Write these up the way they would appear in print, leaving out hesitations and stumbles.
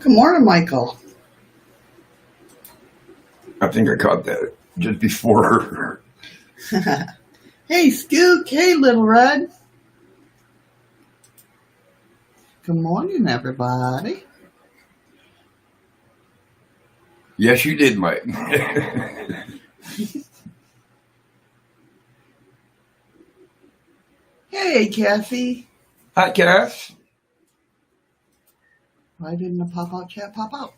Good morning, Michael. I think I caught that just before. Hey, Scoot. Hey, Little Red. Good morning, everybody. Yes, you did, Mike. Hey, Cassie. Hi, Cass. Why didn't the pop-out chat pop out?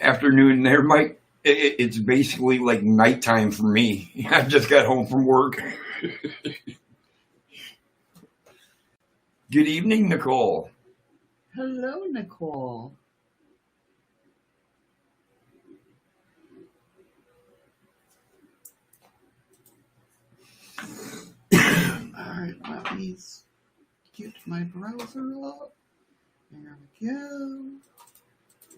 Afternoon there, Mike. It's basically like nighttime for me. I just got home from work. Good evening, Nicole. Hello, Nicole. Alright, let me get my browser up. There we go.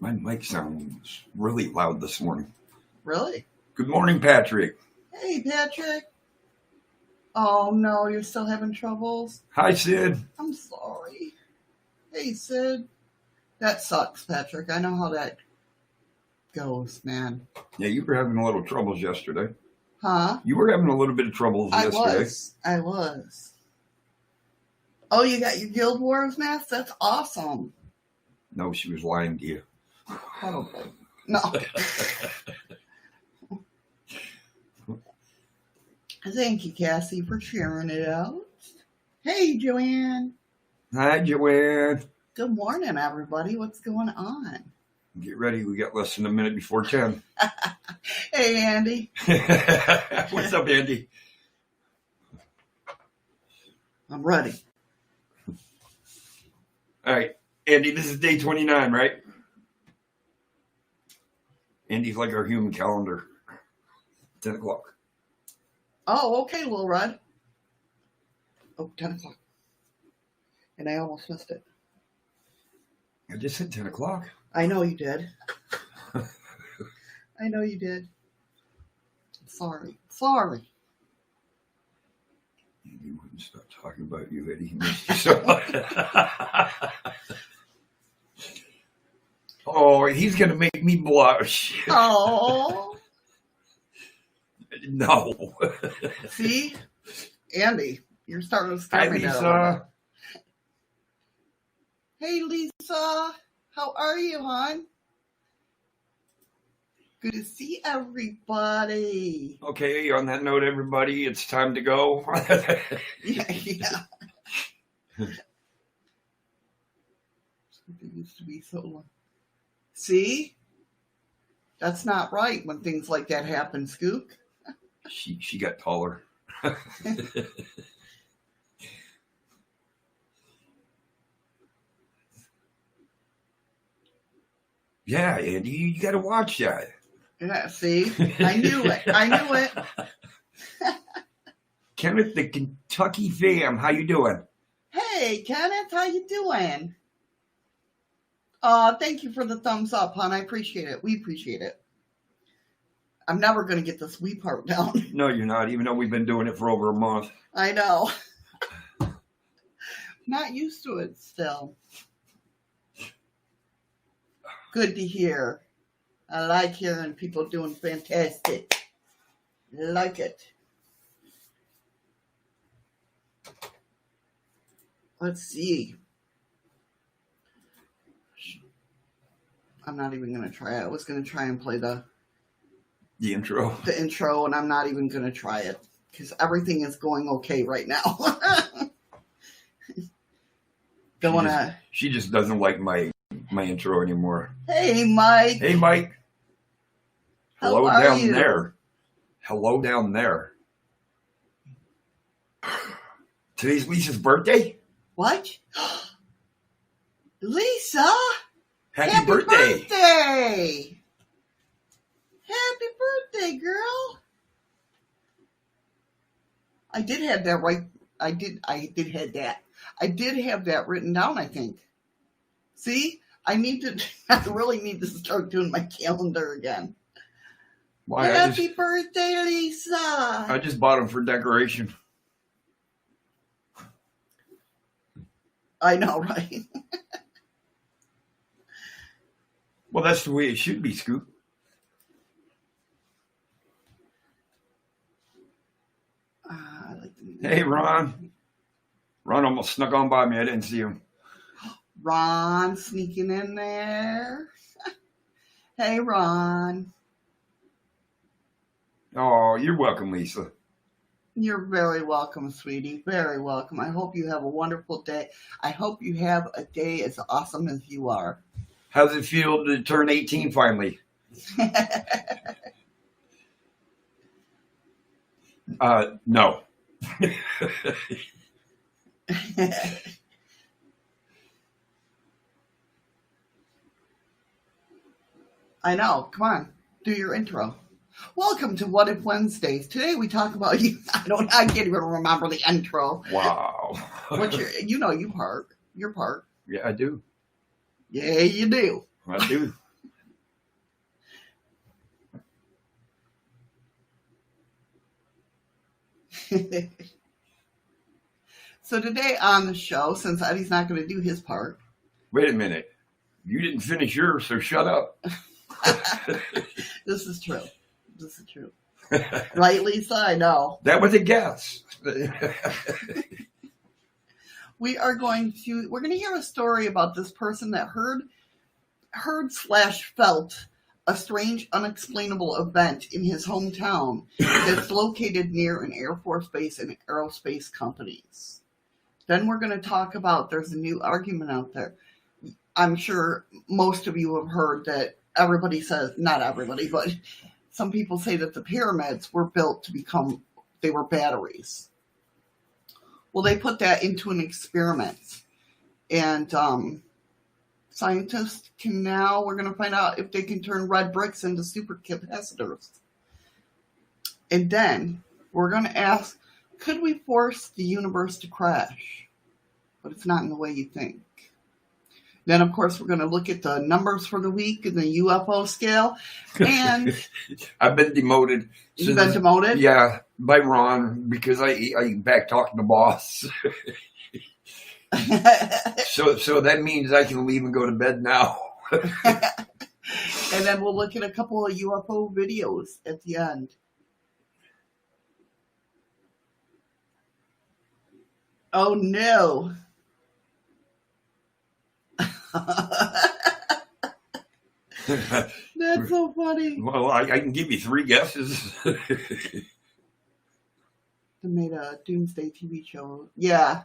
My mic sounds really loud this morning. Really? Good morning, Patrick. Hey, Patrick. Oh, no, you're still having troubles? Hi, Sid. I'm sorry. Hey, Sid. That sucks, Patrick. I know how that goes, man. Yeah, you were having a little troubles yesterday. Huh? You were having a little bit of troubles yesterday. I was. Oh, you got your Guild Wars mask? That's awesome. No, she was lying to you. Probably. No. Thank you, Cassie, for sharing it out. Hey, Joanne. Hi, Joanne. Good morning, everybody. What's going on? Get ready. We got less than a minute before 10. Hey, Andy. What's up, Andy? I'm ready. All right. Andy, this is day 29, right? Andy's like our human calendar. 10 o'clock. Oh, okay, Little Red. Oh, 10 o'clock. And I almost missed it. I just said 10 o'clock. I know you did. I know you did. Sorry. Andy wouldn't stop talking about you, Eddie. He missed you so much. Oh, he's going to make me blush. Oh. No. See? Andy, you're starting to scare Hi, me now. Lisa. Hey, Lisa. How are you, hon? Good to see everybody. Okay, on that note, everybody, it's time to go. Yeah. It used to be so long. See? That's not right when things like that happen, Scoop. She got taller. Yeah, Andy, you got to watch that. Yeah, see? I knew it. Kenneth, the Kentucky fam, how you doing? Hey, Kenneth, how you doing? Thank you for the thumbs up, hon. I appreciate it. We appreciate it. I'm never going to get this we part down. No, you're not, even though we've been doing it for over a month. I know. Not used to it still. Good to hear. I like hearing people doing fantastic. Like it. Let's see. I'm not even going to try it. I was going to try and play the intro. The intro, and I'm not even going to try it because everything is going okay right now. She just doesn't like my intro anymore. Hey, Mike. Hey, Mike. Hello How are down you? there. Hello down there. Today's Lisa's birthday? What? Lisa? Happy birthday. Happy birthday, girl. I did have that right. I did have that written down, I think. See? I really need to start doing my calendar again. Why? Happy birthday, Lisa! I just bought them for decoration. I know, right? Well, that's the way it should be, Scoop. Hey, Ron. Ron almost snuck on by me. I didn't see him. Ron sneaking in there. Hey, Ron. Oh, you're welcome, Lisa. You're very welcome, sweetie. Very welcome. I hope you have a wonderful day. I hope you have a day as awesome as you are. How's it feel to turn 18 finally? No. I know. Come on. Do your intro. Welcome to What If Wednesdays. Today we talk about you. I can't even remember the intro. Wow. What's your part. Yeah, I do. Yeah, you do. I do. So today on the show, since Eddie's not going to do his part. Wait a minute. You didn't finish yours, so shut up. This is true. Right, Lisa? I know. That was a guess. We're going to hear a story about this person that heard/felt a strange, unexplainable event in his hometown that's located near an Air Force base and aerospace companies. Then we're going to talk about, there's a new argument out there. I'm sure most of you have heard that everybody says, not everybody, but some people say that the pyramids were built they were batteries. Well, they put that into an experiment. And scientists we're going to find out if they can turn red bricks into supercapacitors. And then we're going to ask, could we force the universe to crash? But it's not in the way you think. Then, of course, we're going to look at the numbers for the week and the UFO scale. And I've been demoted. You've been demoted? Yeah, by Ron, because I back talking the boss. So that means I can leave and go to bed now. And then we'll look at a couple of UFO videos at the end. Oh, no. That's so funny. Well, I can give you 3 guesses. They made a Doomsday TV show. Yeah.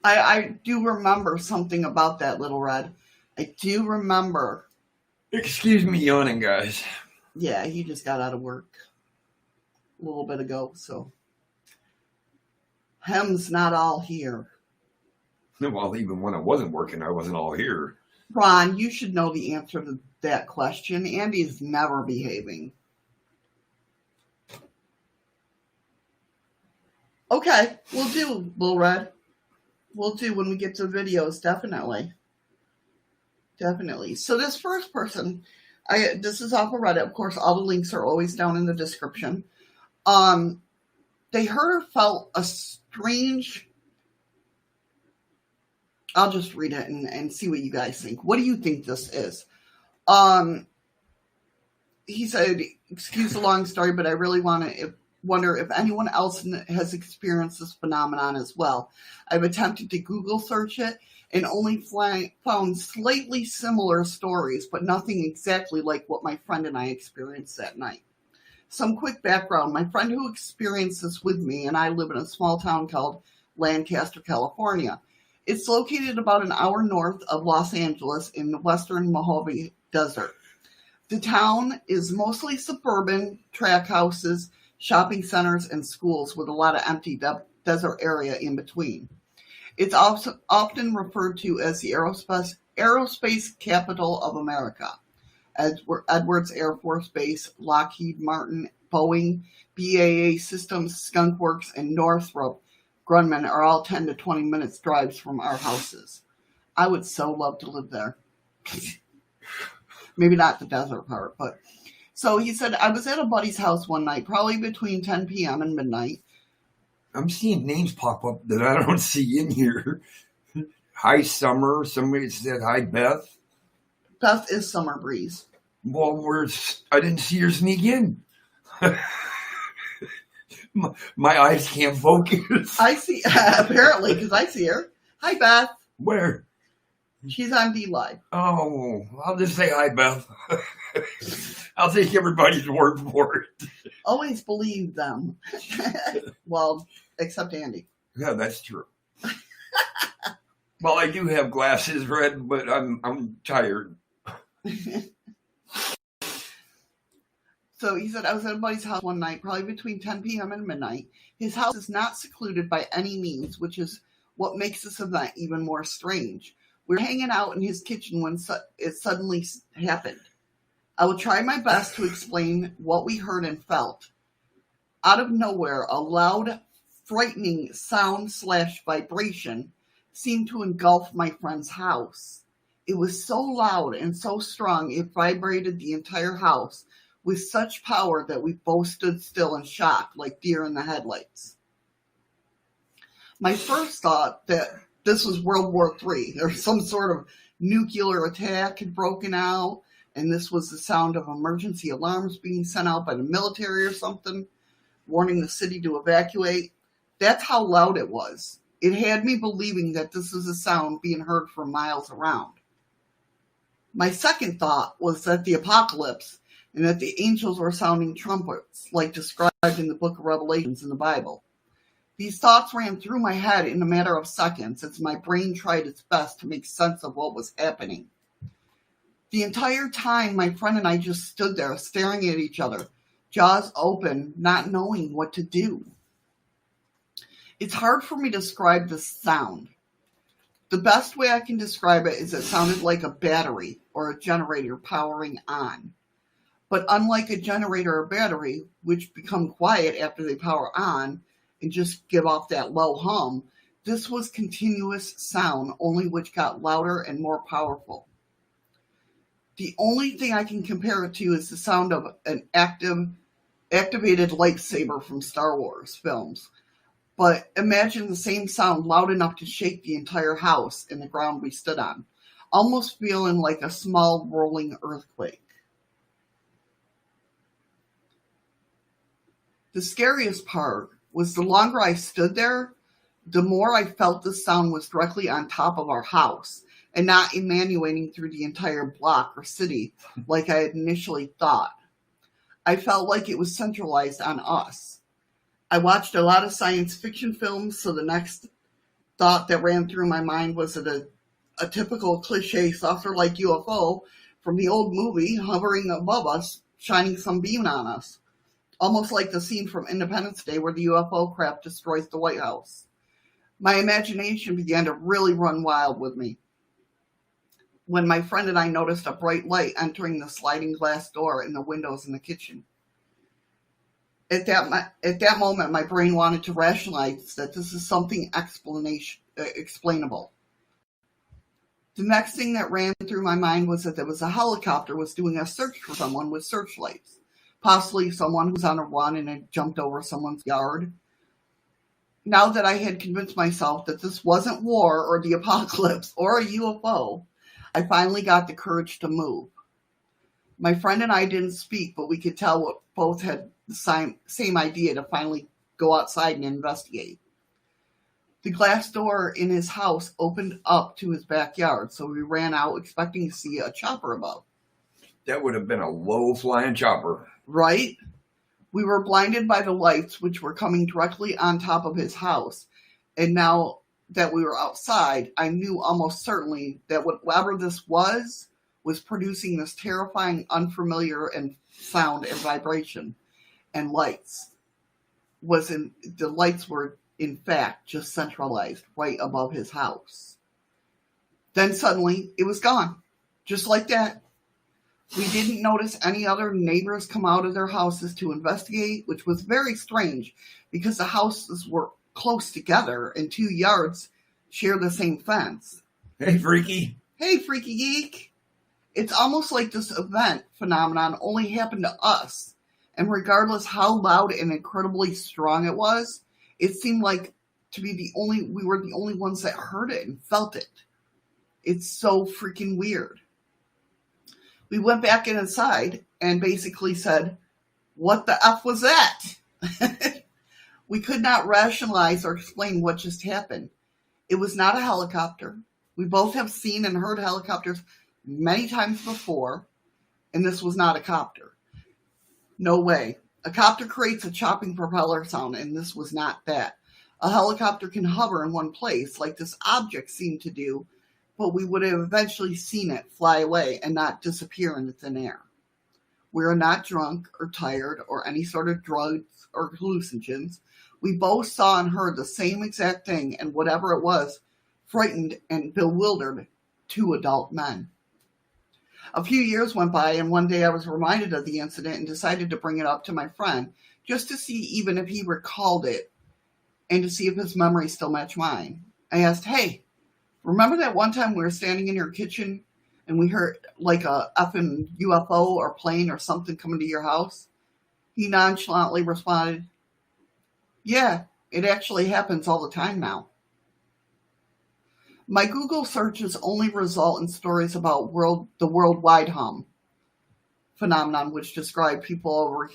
I do remember something about that, Little Red. I do remember. Excuse me yawning, guys. Yeah, he just got out of work a little bit ago, so. Hem's not all here. Well, even when I wasn't working, I wasn't all here. Ron, you should know the answer to that question. Andy's never behaving. Okay, we'll do, Little Red. We'll do when we get to videos, definitely. Definitely. So this first person, this is off of Reddit. Of course, all the links are always down in the description. They heard or felt a strange... I'll just read it and see what you guys think. What do you think this is? He said, excuse the long story, but I really wonder if anyone else has experienced this phenomenon as well. I've attempted to Google search it and only found slightly similar stories, but nothing exactly like what my friend and I experienced that night. Some quick background. My friend who experienced this with me and I live in a small town called Lancaster, California. It's located about an hour north of Los Angeles in the western Mojave Desert. The town is mostly suburban, track houses, shopping centers, and schools with a lot of empty desert area in between. It's often referred to as the aerospace capital of America. Edwards Air Force Base, Lockheed Martin, Boeing, BAE Systems, Skunk Works, and Northrop Grumman are all 10 to 20 minutes drives from our houses. I would so love to live there. Maybe not the desert part, but... So he said, I was at a buddy's house one night, probably between 10 p.m. and midnight. I'm seeing names pop up that I don't see in here. Hi, Summer. Somebody said hi, Beth. Beth is Summer Breeze. Well, I didn't see her sneak in. My eyes can't focus. I see, apparently, because I see her. Hi, Beth. Where? She's on dlive. Oh, I'll just say hi, Beth. I'll take everybody's word for it. Always believe them. Well, except Andy. Yeah, that's true. Well, I do have glasses, Red, but I'm tired. So he said, I was at a buddy's house one night, probably between 10 p.m. and midnight. His house is not secluded by any means, which is what makes this event even more strange. We were hanging out in his kitchen when it suddenly happened. I will try my best to explain what we heard and felt. Out of nowhere, a loud, frightening sound/vibration seemed to engulf my friend's house. It was so loud and so strong it vibrated the entire house with such power that we both stood still in shock like deer in the headlights. My first thought that this was World War III. There was some sort of nuclear attack had broken out, and this was the sound of emergency alarms being sent out by the military or something, warning the city to evacuate. That's how loud it was. It had me believing that this is a sound being heard for miles around. My second thought was that the apocalypse and that the angels were sounding trumpets, like described in the book of Revelations in the Bible. These thoughts ran through my head in a matter of seconds as my brain tried its best to make sense of what was happening. The entire time, my friend and I just stood there staring at each other, jaws open, not knowing what to do. It's hard for me to describe this sound. The best way I can describe it is it sounded like a battery or a generator powering on. But unlike a generator or battery, which become quiet after they power on and just give off that low hum, this was continuous sound, only which got louder and more powerful. The only thing I can compare it to is the sound of an activated lightsaber from Star Wars films. But imagine the same sound loud enough to shake the entire house and the ground we stood on, almost feeling like a small rolling earthquake. The scariest part was the longer I stood there, the more I felt the sound was directly on top of our house and not emanating through the entire block or city like I had initially thought. I felt like it was centralized on us. I watched a lot of science fiction films, so the next thought that ran through my mind was that a typical cliche saucer-like UFO from the old movie hovering above us, shining some beam on us. Almost like the scene from Independence Day where the UFO craft destroys the White House. My imagination began to really run wild with me when my friend and I noticed a bright light entering the sliding glass door in the windows in the kitchen. At that moment, my brain wanted to rationalize that this is something explainable. The next thing that ran through my mind was that there was a helicopter was doing a search for someone with searchlights. Possibly someone who's on a run and had jumped over someone's yard. Now that I had convinced myself that this wasn't war or the apocalypse or a UFO, I finally got the courage to move. My friend and I didn't speak, but we could tell we both had the same idea to finally go outside and investigate. The glass door in his house opened up to his backyard, so we ran out expecting to see a chopper above. That would have been a low-flying chopper. Right? We were blinded by the lights, which were coming directly on top of his house. And now that we were outside, I knew almost certainly that whatever this was producing this terrifying, unfamiliar and sound and vibration and lights. The lights were, in fact, just centralized right above his house. Then suddenly, it was gone. Just like that. We didn't notice any other neighbors come out of their houses to investigate, which was very strange because the houses were close together and 2 yards share the same fence. Hey, freaky. Hey, freaky geek. It's almost like this event phenomenon only happened to us. And regardless how loud and incredibly strong it was, it seemed like we were the only ones that heard it and felt it. It's so freaking weird. We went back inside and basically said, what the F was that? We could not rationalize or explain what just happened. It was not a helicopter. We both have seen and heard helicopters many times before, and this was not a copter. No way. A copter creates a chopping propeller sound, and this was not that. A helicopter can hover in one place, like this object seemed to do, but we would have eventually seen it fly away and not disappear into thin air. We are not drunk or tired or any sort of drugs or hallucinogens. We both saw and heard the same exact thing, and whatever it was, frightened and bewildered 2 adult men. A few years went by, and one day I was reminded of the incident and decided to bring it up to my friend, just to see even if he recalled it, and to see if his memory still matched mine. I asked, hey, remember that one time we were standing in your kitchen and we heard like a effing UFO or plane or something coming to your house? He nonchalantly responded, yeah, it actually happens all the time now. My Google searches only result in stories about the worldwide hum phenomenon, which describe people over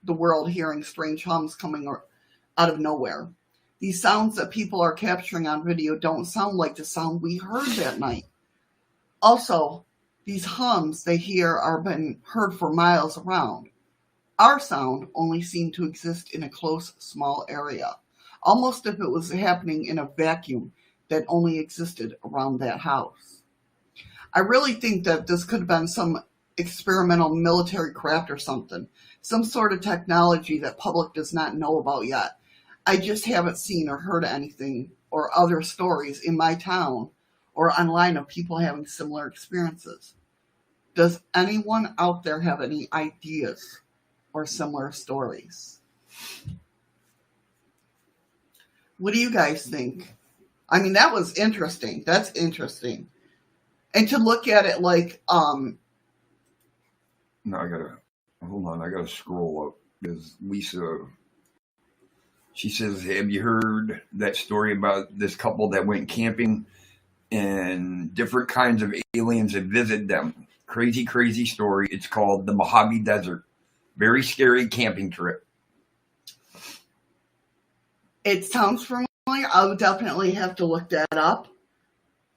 the world hearing strange hums coming out of nowhere. These sounds that people are capturing on video don't sound like the sound we heard that night. Also, these hums they hear are being heard for miles around. Our sound only seemed to exist in a close, small area, almost if it was happening in a vacuum that only existed around that house. I really think that this could have been some experimental military craft or something, some sort of technology that public does not know about yet. I just haven't seen or heard anything or other stories in my town or online of people having similar experiences. Does anyone out there have any ideas or similar stories? What do you guys think? I mean, that was interesting. That's interesting. And to look at it like, No, I gotta scroll up because Lisa, she says, have you heard that story about this couple that went camping and different kinds of aliens that visit them? Crazy, crazy story. It's called the Mojave Desert. Very scary camping trip. It sounds familiar. I would definitely have to look that up.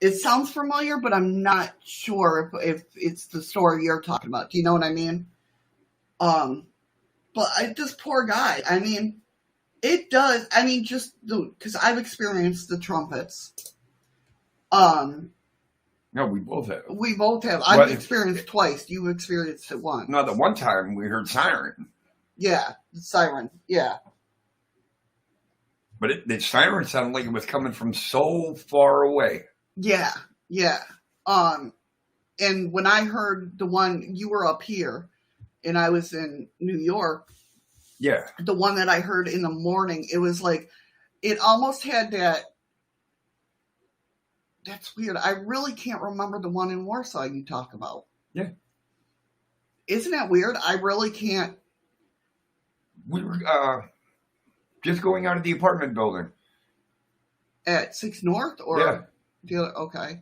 It sounds familiar, but I'm not sure if it's the story you're talking about. Do you know what I mean? But this poor guy, I mean, it does. I mean, just because I've experienced the trumpets. No, we both have. We both have. I've experienced twice. You've experienced it once. No, the one time we heard siren. Yeah, the siren. Yeah. But the siren sounded like it was coming from so far away. Yeah, yeah. And when I heard the one, you were up here, and I was in New York. Yeah. The one that I heard in the morning, it was like, it almost had that. That's weird. I really can't remember the one in Warsaw you talk about. Yeah. Isn't that weird? I really can't. We were just going out of the apartment building. At 6 North? Or yeah. The other, okay.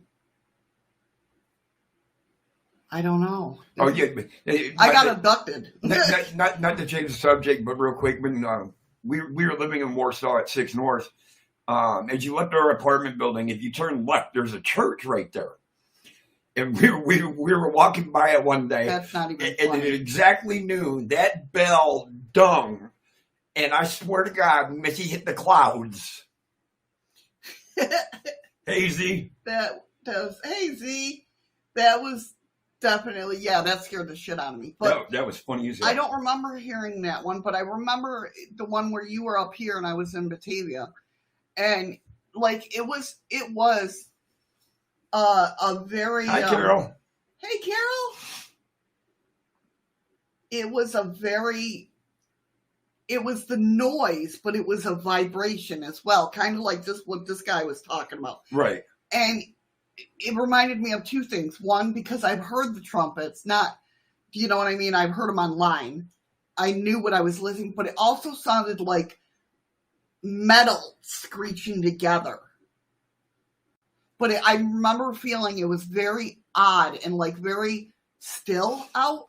I don't know. Oh, yeah. I got abducted. Not to change the subject, but real quick, when we were living in Warsaw at 6 North, as you left our apartment building, if you turn left, there's a church right there. And we were walking by it one day. That's not even and funny. at exactly noon, that bell dung. And I swear to God, Missy hit the clouds. Hey, Z. That was, hey, Z. That was definitely, yeah, that scared the shit out of me. But that was funny as hell. I don't remember hearing that one, but I remember the one where you were up here and I was in Batavia. And, like, it was a very... Hi, Carol. Hey, Carol. it was it was the noise, but it was a vibration as well, kind of like this what this guy was talking about. Right. And it reminded me of two things. One, because I've heard the trumpets, not, you know what I mean? I've heard them online. I knew what I was listening, but it also sounded like metal screeching together. But I remember feeling it was very odd and like very still out.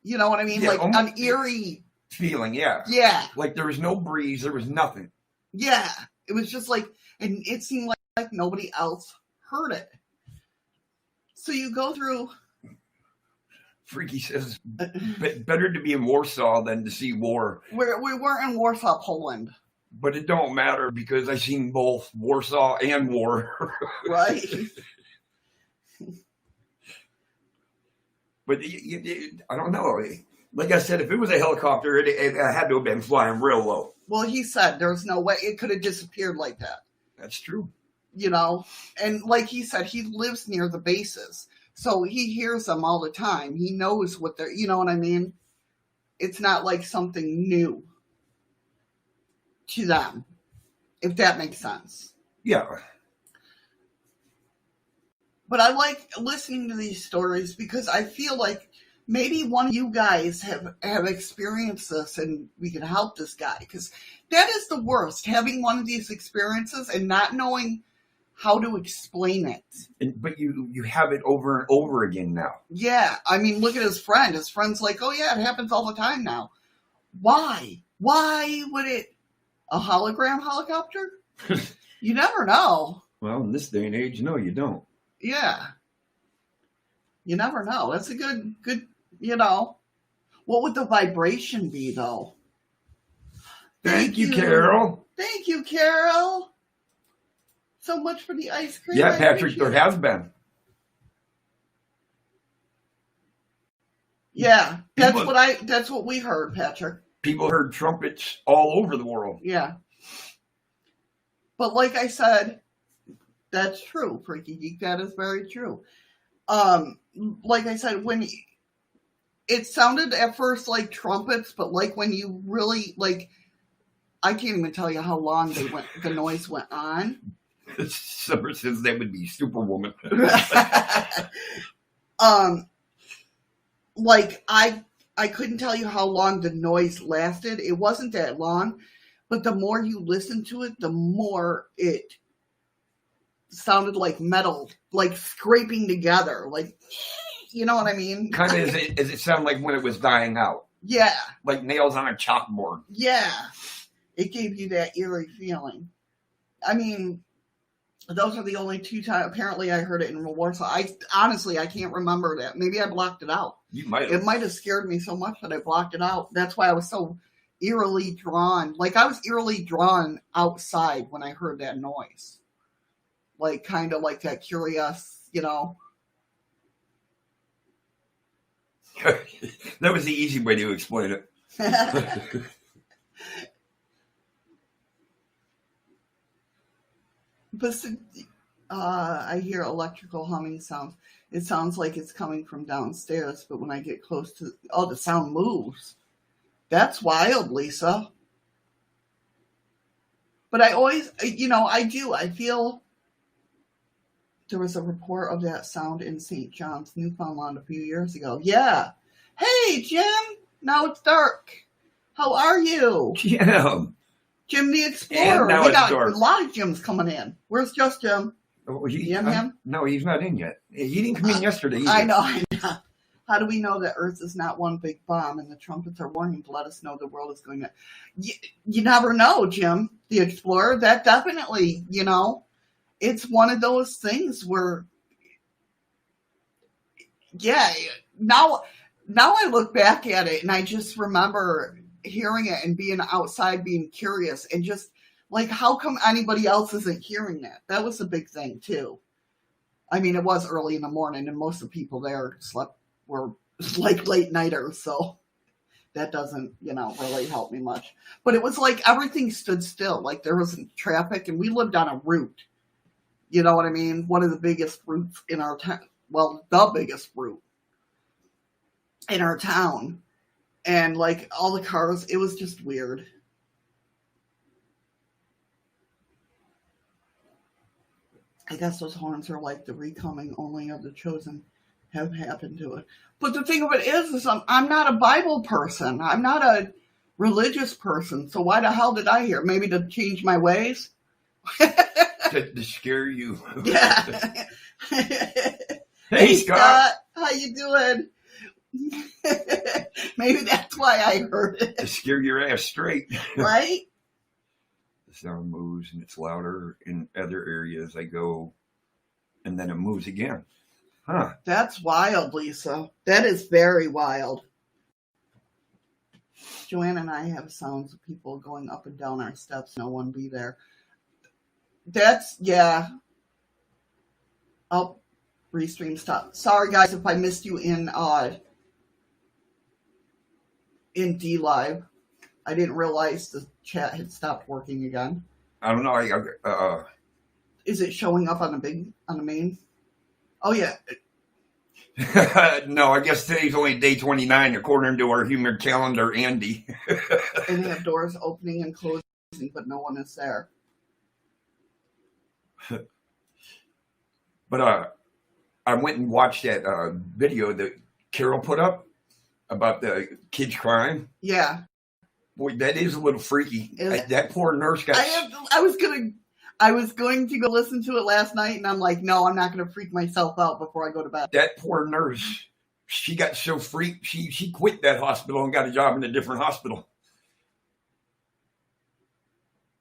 You know what I mean? Yeah, like an eerie feeling, yeah. Yeah. Like there was no breeze, there was nothing. Yeah. It was just like, and it seemed like nobody else heard it. So you go through. Freaky says, better to be in Warsaw than to see war. We weren't in Warsaw, Poland. But it don't matter because I seen both Warsaw and war. Right. But I don't know. Like I said, if it was a helicopter, it had to have been flying real low. Well, he said there's no way it could have disappeared like that. That's true. You know, and like he said, he lives near the bases. So he hears them all the time. He knows what they're, you know what I mean? It's not like something new to them, if that makes sense. Yeah. But I like listening to these stories because I feel like maybe one of you guys have experienced this and we can help this guy. Because that is the worst, having one of these experiences and not knowing how to explain it. But you have it over and over again now. Yeah. I mean, look at his friend. His friend's like, oh, yeah, it happens all the time now. Why? Why would it? A hologram helicopter? You never know. Well, in this day and age, no, you don't. Yeah. You never know. That's a good, you know. What would the vibration be, though? Thank you, Carol. Thank you, Carol. So much for the ice cream. Yeah, Patrick, there has been. Yeah, that's what we heard, Patrick. People heard trumpets all over the world. Yeah. But like I said, that's true, Freaky Geek. That is very true. Like I said, when it sounded at first like trumpets, but like when you really like, I can't even tell you how long the noise went on. Summer says that would be Superwoman. Like I couldn't tell you how long the noise lasted. It wasn't that long, but the more you listen to it, the more it sounded like metal, like scraping together, like, you know what I mean? Kind of as it sounded like when it was dying out. Yeah. Like nails on a chalkboard. Yeah. It gave you that eerie feeling. I mean, those are the only two times. Apparently, I heard it in Warsaw. I can't remember that. Maybe I blocked it out. You might. It might have scared me so much that I blocked it out. That's why I was so eerily drawn. Like I was eerily drawn outside when I heard that noise. Like kind of like that curious, you know. That was the easy way to explain it. But I hear electrical humming sounds. It sounds like it's coming from downstairs, but when I get close to, the sound moves. That's wild, Lisa. But I always, I feel there was a report of that sound in St. John's, Newfoundland a few years ago. Yeah. Hey, Jim. Now it's dark. How are you? Jim. Jim the Explorer. Now We got dark. a lot of Jims coming in. Where's just Jim? Oh, him? No, he's not in yet. He didn't come in yesterday either. I know. How do we know that Earth is not one big bomb and the trumpets are warning to let us know the world is going to... You never know, Jim the Explorer. That definitely, it's one of those things where... Yeah, now I look back at it and I just remember hearing it and being outside, being curious, and just like, how come anybody else isn't hearing that? That was a big thing too. I mean, it was early in the morning and most of the people there were like late nighters, so that doesn't, really help me much. But it was like everything stood still, like there wasn't traffic, and we lived on a route. You know what I mean? One of the biggest routes in our town. Well, the biggest route in our town. And like all the cars, it was just weird. I guess those horns are like the recoming only of the chosen have happened to it. But the thing of it is I'm not a Bible person. I'm not a religious person. So why the hell did I hear? Maybe to change my ways? to scare you. Yeah. Hey, Scott. How you doing? Maybe that's why I heard it. To scare your ass straight. Right? The sound moves and it's louder in other areas I go, and then it moves again. Huh. That's wild, Lisa. That is very wild. Joanna and I have sounds of people going up and down our steps. No one be there. That's, yeah. Oh, restream stop. Sorry, guys, if I missed you in dlive. I didn't realize the chat had stopped working again. I don't know. Is it showing up on the main? Oh, yeah. No, I guess today's only day 29 according to our human calendar, Andy. And they have doors opening and closing, but no one is there. But I went and watched that video that Carol put up about the kids crying. Yeah. Boy, that is a little freaky. That poor nurse got... I was going to go listen to it last night, and I'm like, no, I'm not going to freak myself out before I go to bed. That poor nurse, she got so freaked, she quit that hospital and got a job in a different hospital.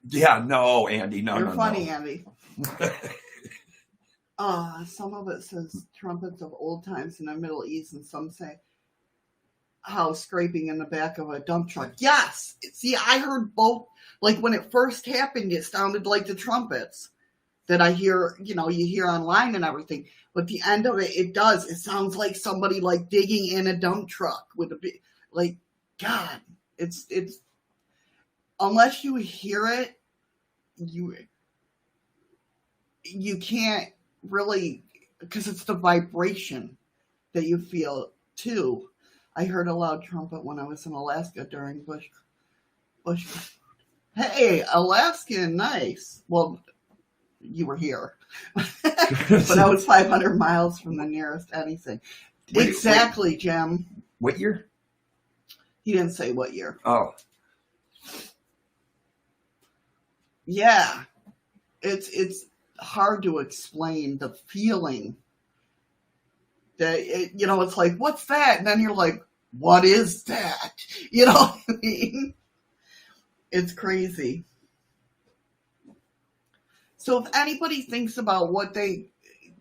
Yeah, no, Andy, no, You're funny, no. Andy. Some of it says trumpets of old times in the Middle East, and some say how scraping in the back of a dump truck. Yes! See, I heard both. Like, when it first happened, it sounded like the trumpets that I hear, you hear online and everything. But the end of it, it does. It sounds like somebody, like, digging in a dump truck with a big, like, God. It's, unless you hear it, you can't really, because it's the vibration that you feel, too. I heard a loud trumpet when I was in Alaska during bush. Hey, Alaskan, nice. Well, you were here. But I was 500 miles from the nearest anything. Exactly, Jim. What year? He didn't say what year. Oh. Yeah. It's hard to explain the feeling that, it's like, what's that? And then you're like, what is that? You know what I mean? It's crazy. So if anybody thinks about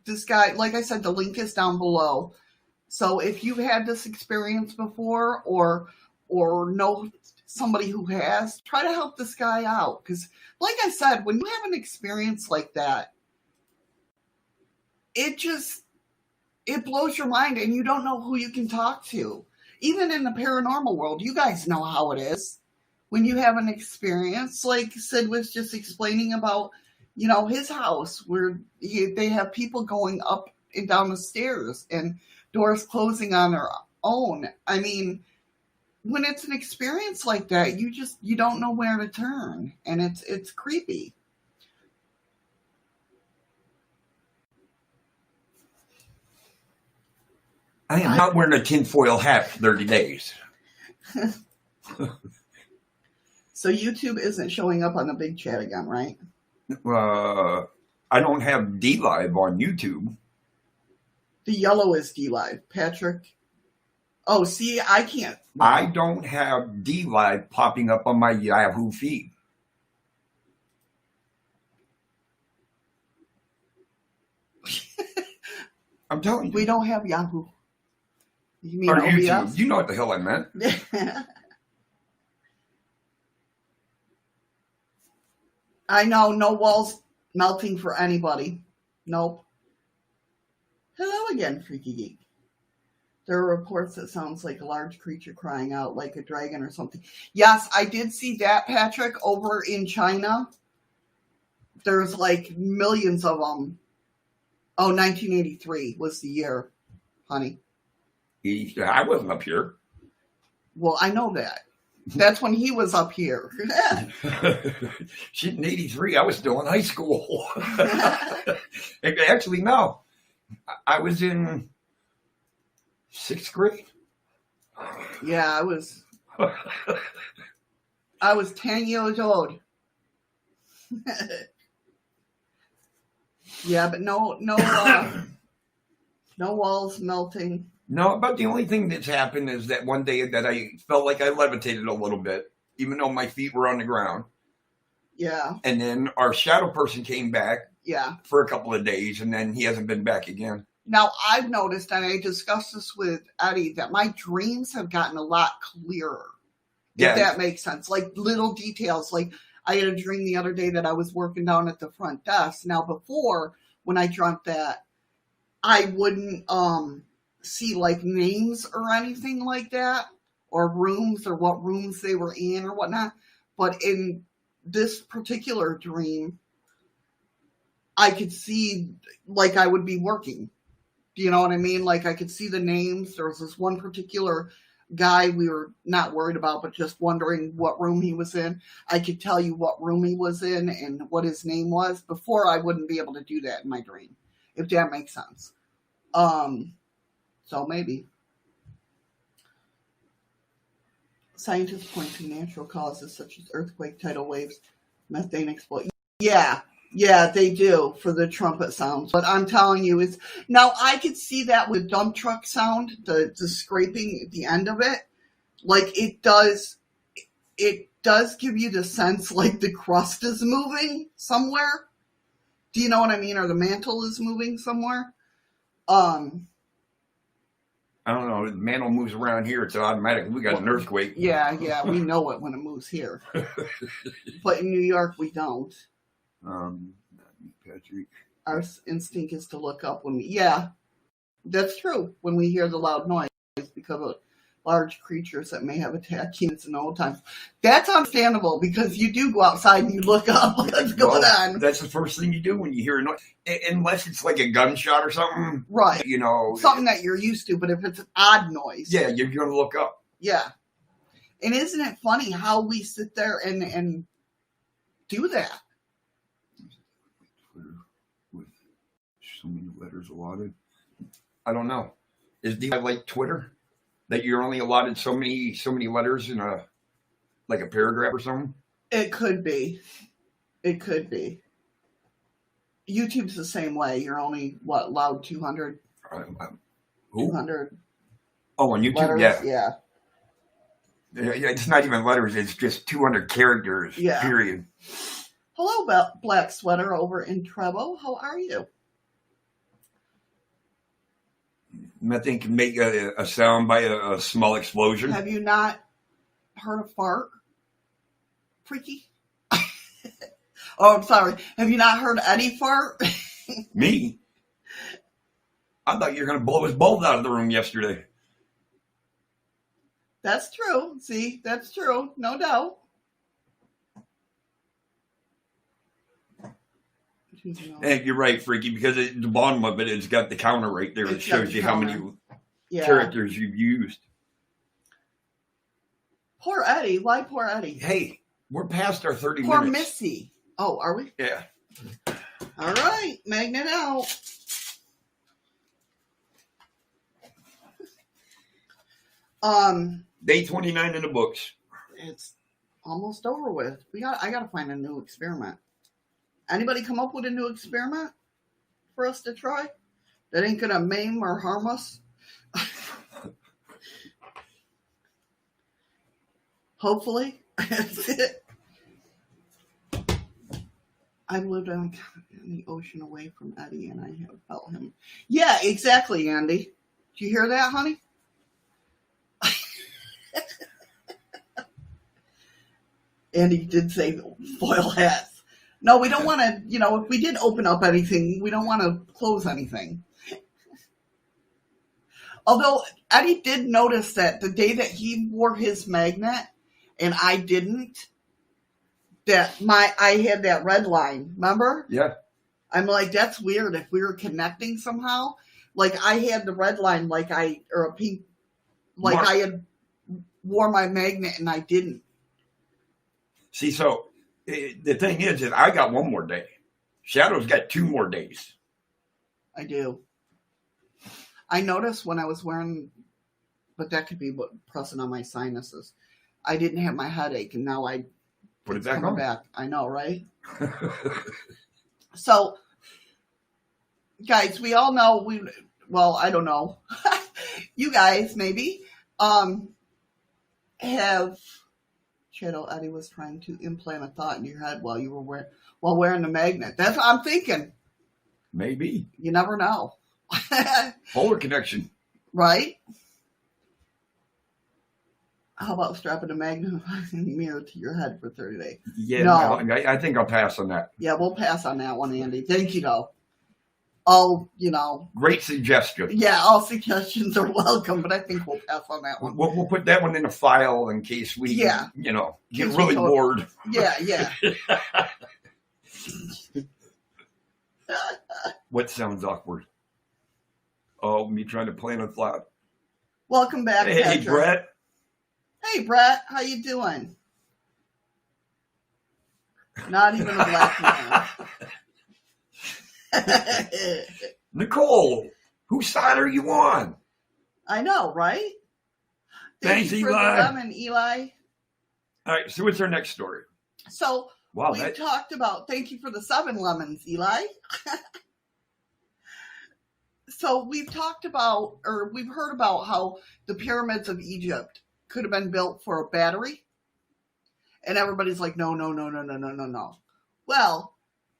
this guy, like I said, the link is down below. So if you've had this experience before or know somebody who has, try to help this guy out. Because like I said, when you have an experience like that, it blows your mind and you don't know who you can talk to. Even in the paranormal world, you guys know how it is. When you have an experience, like Sid was just explaining about, his house where they have people going up and down the stairs and doors closing on their own. I mean, when it's an experience like that, you don't know where to turn, and it's creepy. I am not wearing a tinfoil hat for 30 days. So YouTube isn't showing up on the big chat again, right? I don't have dlive on YouTube. The yellow is dlive. Patrick. Oh, see, I can't. I don't have dlive popping up on my Yahoo feed. I'm telling you. We don't have Yahoo. You mean or OBS? YouTube. You know what the hell I meant. I know, no walls melting for anybody. Nope. Hello again, Freaky Geek. There are reports that sounds like a large creature crying out like a dragon or something. Yes, I did see that, Patrick, over in China. There's like millions of them. Oh, 1983 was the year, honey. I wasn't up here. Well, I know that. That's when he was up here. She's in 83. I was still in high school. Actually, no. I was in 6th grade. Yeah, I was 10 years old. Yeah, but no walls melting. No, about the only thing that's happened is that one day that I felt like I levitated a little bit, even though my feet were on the ground. Yeah. And then our shadow person came back. Yeah. For a couple of days, and then he hasn't been back again. Now, I've noticed, and I discussed this with Eddie, that my dreams have gotten a lot clearer. Yeah. If that makes sense. Like little details. Like I had a dream the other day that I was working down at the front desk. Now, before, when I dreamt that, I wouldn't see like names or anything like that, or rooms, or what rooms they were in or whatnot. But in this particular dream, I could see like I would be working. Do you know what I mean? Like I could see the names. There was this one particular guy we were not worried about, but just wondering what room he was in. I could tell you what room he was in and what his name was. Before, I wouldn't be able to do that in my dream, if that makes sense. So maybe. Scientists point to natural causes such as earthquake, tidal waves, methane explosion. Yeah, they do for the trumpet sounds. But I'm telling you, now I could see that with dump truck sound, the scraping at the end of it. Like it does give you the sense like the crust is moving somewhere. Do you know what I mean? Or the mantle is moving somewhere. I don't know. The mantle moves around here. It's automatic. We got an earthquake. Yeah. We know it when it moves here. But in New York, we don't. Patrick. Our instinct is to look up yeah, that's true. When we hear the loud noise because of large creatures that may have attacked humans in old times. That's understandable because you do go outside and you look up what's going on. That's the first thing you do when you hear a noise. Unless it's like a gunshot or something. Right. You know. Something that you're used to, but if it's an odd noise. Yeah, you're going to look up. Yeah. And isn't it funny how we sit there and do that? With so many letters allotted. I don't know. Do you have like Twitter? That you're only allotted so many letters in a paragraph or something? It could be. YouTube's the same way. You're only allowed 200? 200. Oh, on YouTube, letters? Yeah. It's not even letters. It's just 200 characters. Yeah. Period. Hello, Black Sweater over in Trevo. How are you? Methane can make a sound by a small explosion. Have you not heard a fart? Freaky. Oh, I'm sorry. Have you not heard Eddie fart? Me? I thought you were going to blow his bulb out of the room yesterday. That's true. See, that's true. No doubt. And you're right, Freaky, because at the bottom of it, it's got the counter right there. It shows you how many characters you've used. Poor Eddie. Why poor Eddie? Hey, we're past our 30 minutes. Poor Missy. Oh, are we? Yeah. All right. Magnet out. Day 29 in the books. It's almost over with. I gotta find a new experiment. Anybody come up with a new experiment for us to try that ain't gonna maim or harm us? Hopefully. That's it. I've lived on the ocean away from Eddie, and I have felt him. Yeah, exactly, Andy. Did you hear that, honey? Andy did say foil hats. No, we don't want to, if we did open up anything, we don't want to close anything. Although Eddie did notice that the day that he wore his magnet and I didn't, I had that red line, remember? Yeah. I'm like, that's weird. If we were connecting somehow, like I had the red line or a pink, like I had wore my magnet and I didn't. See, so the thing is that I got one more day. Shadow's got 2 more days. I do. I noticed when I was wearing, but that could be what pressing on my sinuses. I didn't have my headache, and now I put it back on. Back. I know, right? So, guys, we all know well, I don't know. You guys maybe have. Shadow Eddie was trying to implant a thought in your head while you were wearing the magnet. That's what I'm thinking. Maybe. You never know. Polar connection. Right? How about strapping a magnifying mirror to your head for 30 days? Yeah, no, I think I'll pass on that. Yeah, we'll pass on that one, Andy. Thank you, though. All, Great suggestion. Yeah, all suggestions are welcome, but I think we'll pass on that one. We'll put that one in a file in case we, get really bored. Yeah. What sounds awkward? Oh, me trying to plan a thought. Welcome back, Hey, Patrick. Brett. Hey, Brett. How you doing? Not even a black man. Nicole, whose side are you on? I know, right? Thanks, Thank you for Eli. the lemon, Eli. All right, so what's our next story? So Wow, we talked about, thank you for the 7 lemons, Eli. So we've talked about, or we've heard about how the pyramids of Egypt could have been built for a battery. And everybody's like, no. Well,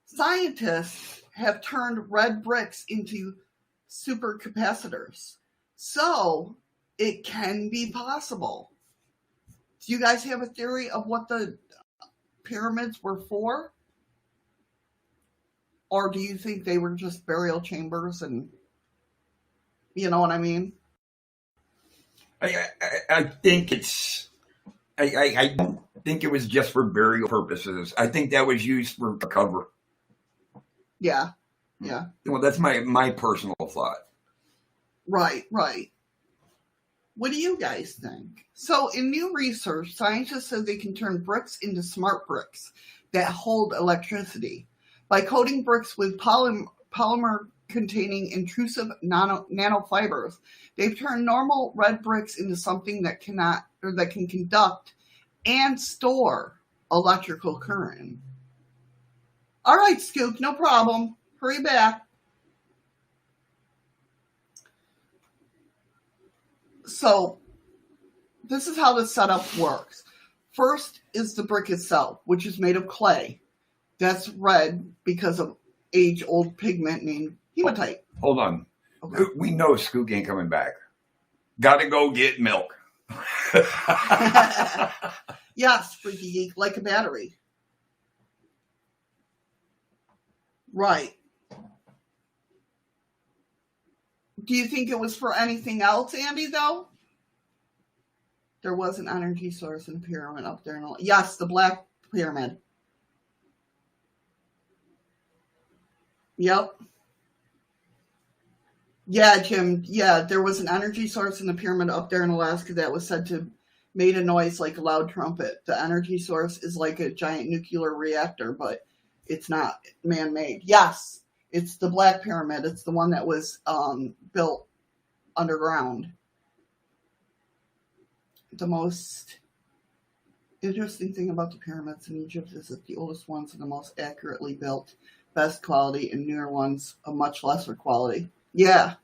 scientists have turned red bricks into supercapacitors. So it can be possible. Do you guys have a theory of what the pyramids were for? Or do you think they were just burial chambers and, you know what I mean? I think it's... I don't think it was just for burial purposes. I think that was used for cover. Yeah. Well, that's my personal thought. Right. What do you guys think? So in new research, scientists say they can turn bricks into smart bricks that hold electricity. By coating bricks with polymer containing intrusive nanofibers, they've turned normal red bricks into something that can conduct and store electrical current. All right, Scoop, no problem. Hurry back. So, this is how the setup works. First is the brick itself, which is made of clay. That's red because of age-old pigment named hematite. Hold on. Okay. We know Skook ain't coming back. Gotta go get milk. Yes, Freaky Geek, like a battery. Right. Do you think it was for anything else, Andy, though? There was an energy source in the pyramid up there. Yes, the Black Pyramid. Yep. Yeah, Jim. Yeah, there was an energy source in the pyramid up there in Alaska that was said to made a noise like a loud trumpet. The energy source is like a giant nuclear reactor, but it's not man-made. Yes, it's the Black Pyramid. It's the one that was built underground. The most interesting thing about the pyramids in Egypt is that the oldest ones are the most accurately built, best quality, and newer ones of much lesser quality. Yeah.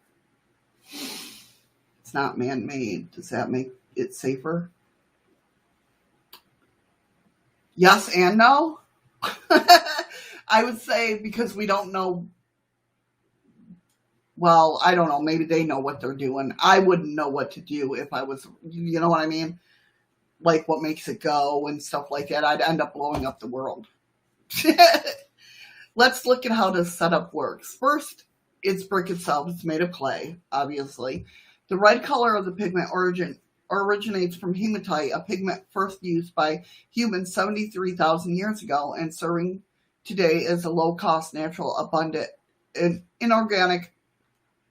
It's not man-made. Does that make it safer? Yes and no. I would say because we don't know. Well, I don't know. Maybe they know what they're doing. I wouldn't know what to do if I was, you know what I mean? Like what makes it go and stuff like that. I'd end up blowing up the world. Let's look at how this setup works. First, it's brick itself. It's made of clay, obviously. The red color of the pigment originates from hematite, a pigment first used by humans 73,000 years ago and serving today as a low-cost, natural, abundant, and inorganic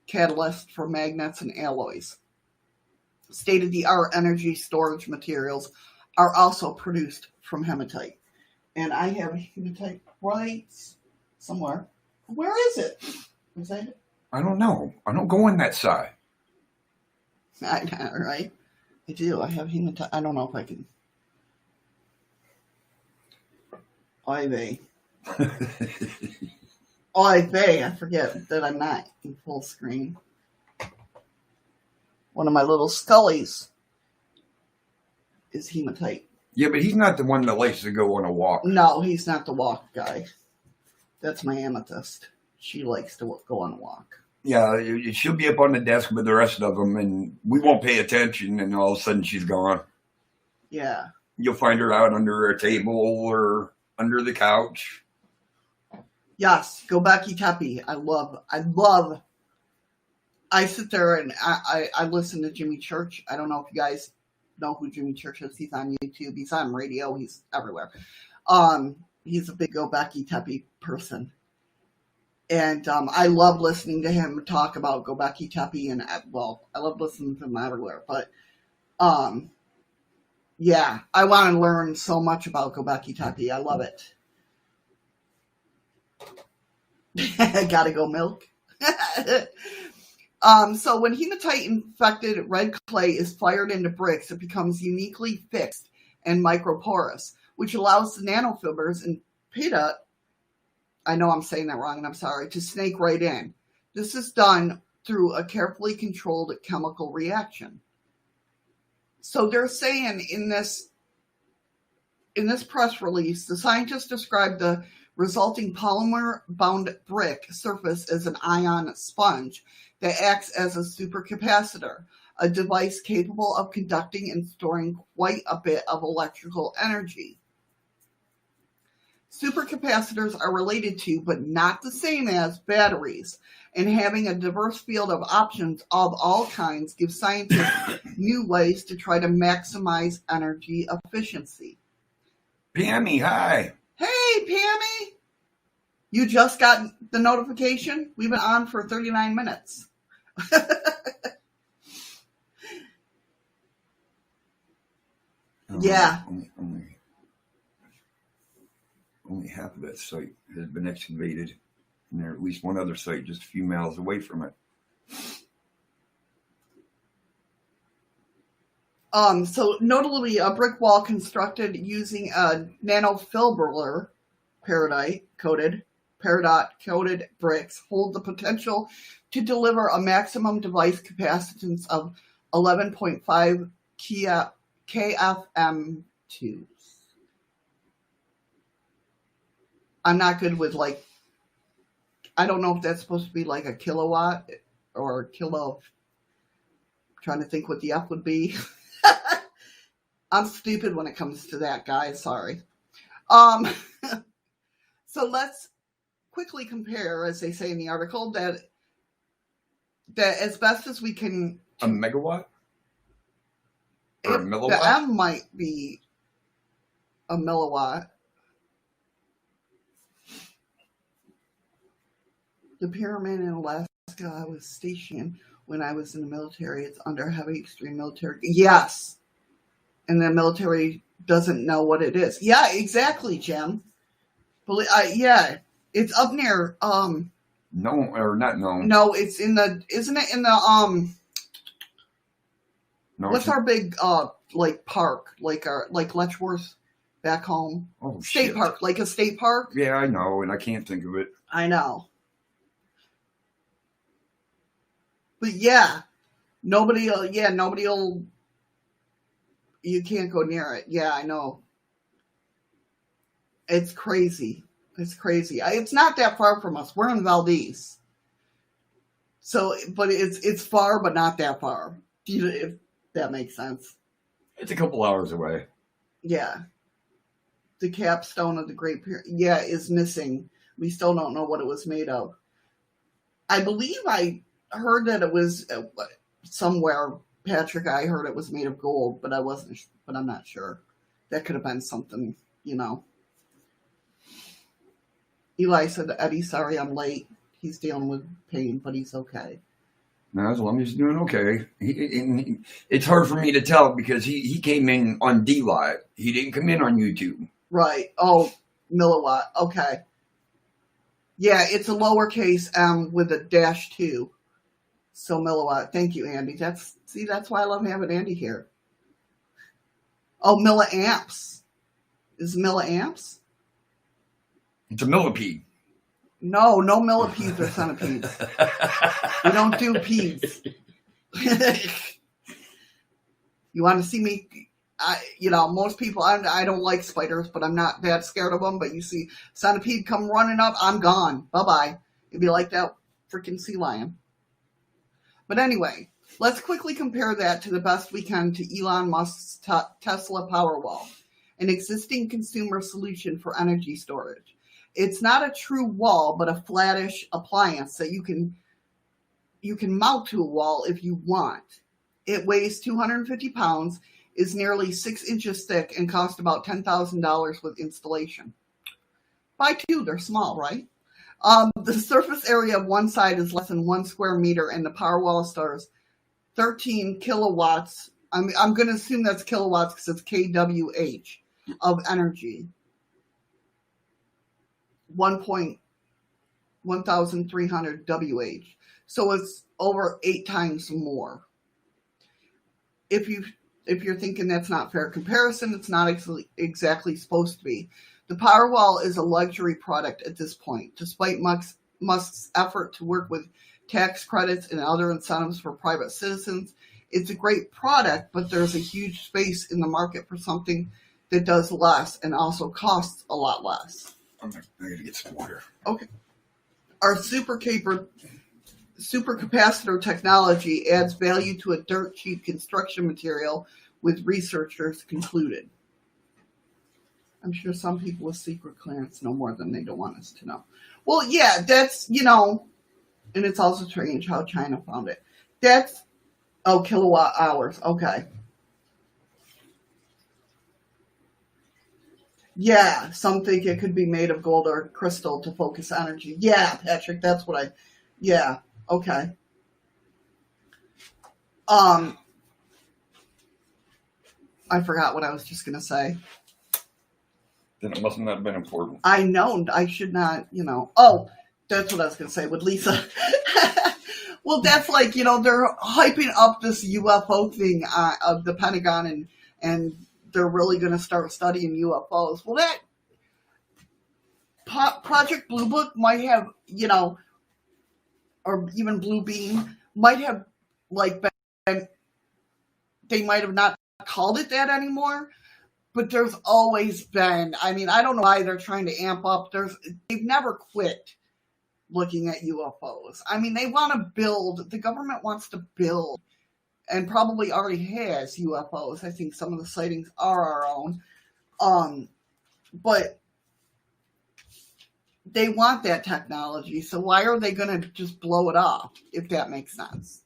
catalyst for magnets and alloys. state-of-the-art energy storage materials are also produced from hematite. And I have hematite right somewhere. Where is it? Is that it? I don't know. I don't go on that side. I know, right? I do. I have hematite. I don't know if I can. Oy vey. Oy vey. I forget that I'm not in full screen. One of my little Scullies is hematite. Yeah, but he's not the one that likes to go on a walk. No, he's not the walk guy. That's my amethyst. She likes to go on a walk. Yeah, she'll be up on the desk with the rest of them, and we won't pay attention, and all of a sudden she's gone. Yeah. You'll find her out under a table or under the couch. Yes, Gobekli Tepe. I sit there and I listen to Jimmy Church. I don't know if you guys know who Jimmy Church is. He's on YouTube. He's on radio. He's everywhere. He's a big Gobekli Tepe person. And I love listening to him talk about Gobekli Tepe. And, well, I love listening to him everywhere. But, yeah, I want to learn so much about Gobekli Tepe. I love it. Gotta go milk. So when hematite-infected red clay is fired into bricks, it becomes uniquely fixed and microporous, which allows the nanofibers in pita, I know I'm saying that wrong and I'm sorry, to snake right in. This is done through a carefully controlled chemical reaction. So they're saying in this press release, the scientists described the resulting polymer-bound brick surface as an ion sponge that acts as a supercapacitor, a device capable of conducting and storing quite a bit of electrical energy. Supercapacitors are related to, but not the same as, batteries, and having a diverse field of options of all kinds gives scientists new ways to try to maximize energy efficiency. Pammy, hi. Hey, Pammy! You just got the notification? We've been on for 39 minutes. Yeah. Only half of that site has been excavated, and there's at least one other site just a few miles away from it. So notably, a brick wall constructed using a nanofibrillator peridot-coated bricks hold the potential to deliver a maximum device capacitance of 11.5 kFm2. I'm not good with, I don't know if that's supposed to be like a kilowatt or a kilo. I'm trying to think what the F would be. I'm stupid when it comes to that, guys. Sorry. So let's quickly compare, as they say in the article, that as best as we can... A megawatt? Or a milliwatt? The M might be a milliwatt. The pyramid in Alaska I was stationed when I was in the military. It's under heavy extreme military. Yes. And the military doesn't know what it is. Yeah, exactly, Jim. Yeah. It's up near No, or not known. No, it's in the isn't it in the No, what's our big park? Like Letchworth back home? Oh, state shit. park, like a state park? Yeah, I know, and I can't think of it. I know. But yeah, nobody will, you can't go near it. Yeah, I know. It's crazy. It's crazy. It's not that far from us. We're in Valdez. So, but it's far, but not that far. If that makes sense. It's a couple hours away. Yeah. The capstone of the Great Pyramid, is missing. We still don't know what it was made of. I believe I heard that it was somewhere. Patrick, I heard it was made of gold, but I'm not sure. That could have been something, Eli said, Eddie, sorry I'm late. He's dealing with pain, but he's okay. Now, as long as he's doing okay. It's hard for me to tell because he came in on dlive. He didn't come in on YouTube. Right. Oh, milliwatt. Okay. Yeah, it's a lowercase m with a -2. So milliwatt. Thank you, Andy. That's why I love having Andy here. Oh, milliamps. Is milliamps? It's a millipede. No millipedes or centipedes. We don't do pedes. You want to see me? Most people, I don't like spiders, but I'm not that scared of them. But you see centipede come running up, I'm gone. Bye-bye. It'd be like that freaking sea lion. But anyway, let's quickly compare that to the best we can to Elon Musk's Tesla Powerwall, an existing consumer solution for energy storage. It's not a true wall, but a flattish appliance that you can mount to a wall if you want. It weighs 250 pounds, is nearly 6 inches thick, and cost about $10,000 with installation. Buy two, they're small, right? The surface area of one side is less than 1 square meter, and the Powerwall stores 13 kilowatts. I'm going to assume that's kilowatts because it's kWh of energy. 1,300 WH. So it's over 8 times more. If you're thinking that's not fair comparison, it's not exactly supposed to be. The Powerwall is a luxury product at this point, despite Musk's effort to work with tax credits and other incentives for private citizens. It's a great product, but there's a huge space in the market for something that does less and also costs a lot less. I'm going to get some water. Okay. Our supercapacitor technology adds value to a dirt cheap construction material, with researchers concluded. I'm sure some people with secret clearance know more than they don't want us to know. Well, yeah, that's, and it's also strange how China found it. That's, kilowatt hours. Okay. Yeah, some think it could be made of gold or crystal to focus energy. Yeah, Patrick, that's what yeah, okay. I forgot what I was just going to say. Then it must not have been important. I know. I should not, Oh, that's what I was going to say with Lisa. Well, that's like, they're hyping up this UFO thing of the Pentagon and they're really going to start studying UFOs. Well, that Project Blue Book might have, or even Blue Beam might have been, they might have not called it that anymore, but there's always been, I don't know why they're trying to amp up. They've never quit looking at UFOs. They want to build, the government wants to build, and probably already has UFOs. I think some of the sightings are our own. But they want that technology, so why are they going to just blow it off, if that makes sense?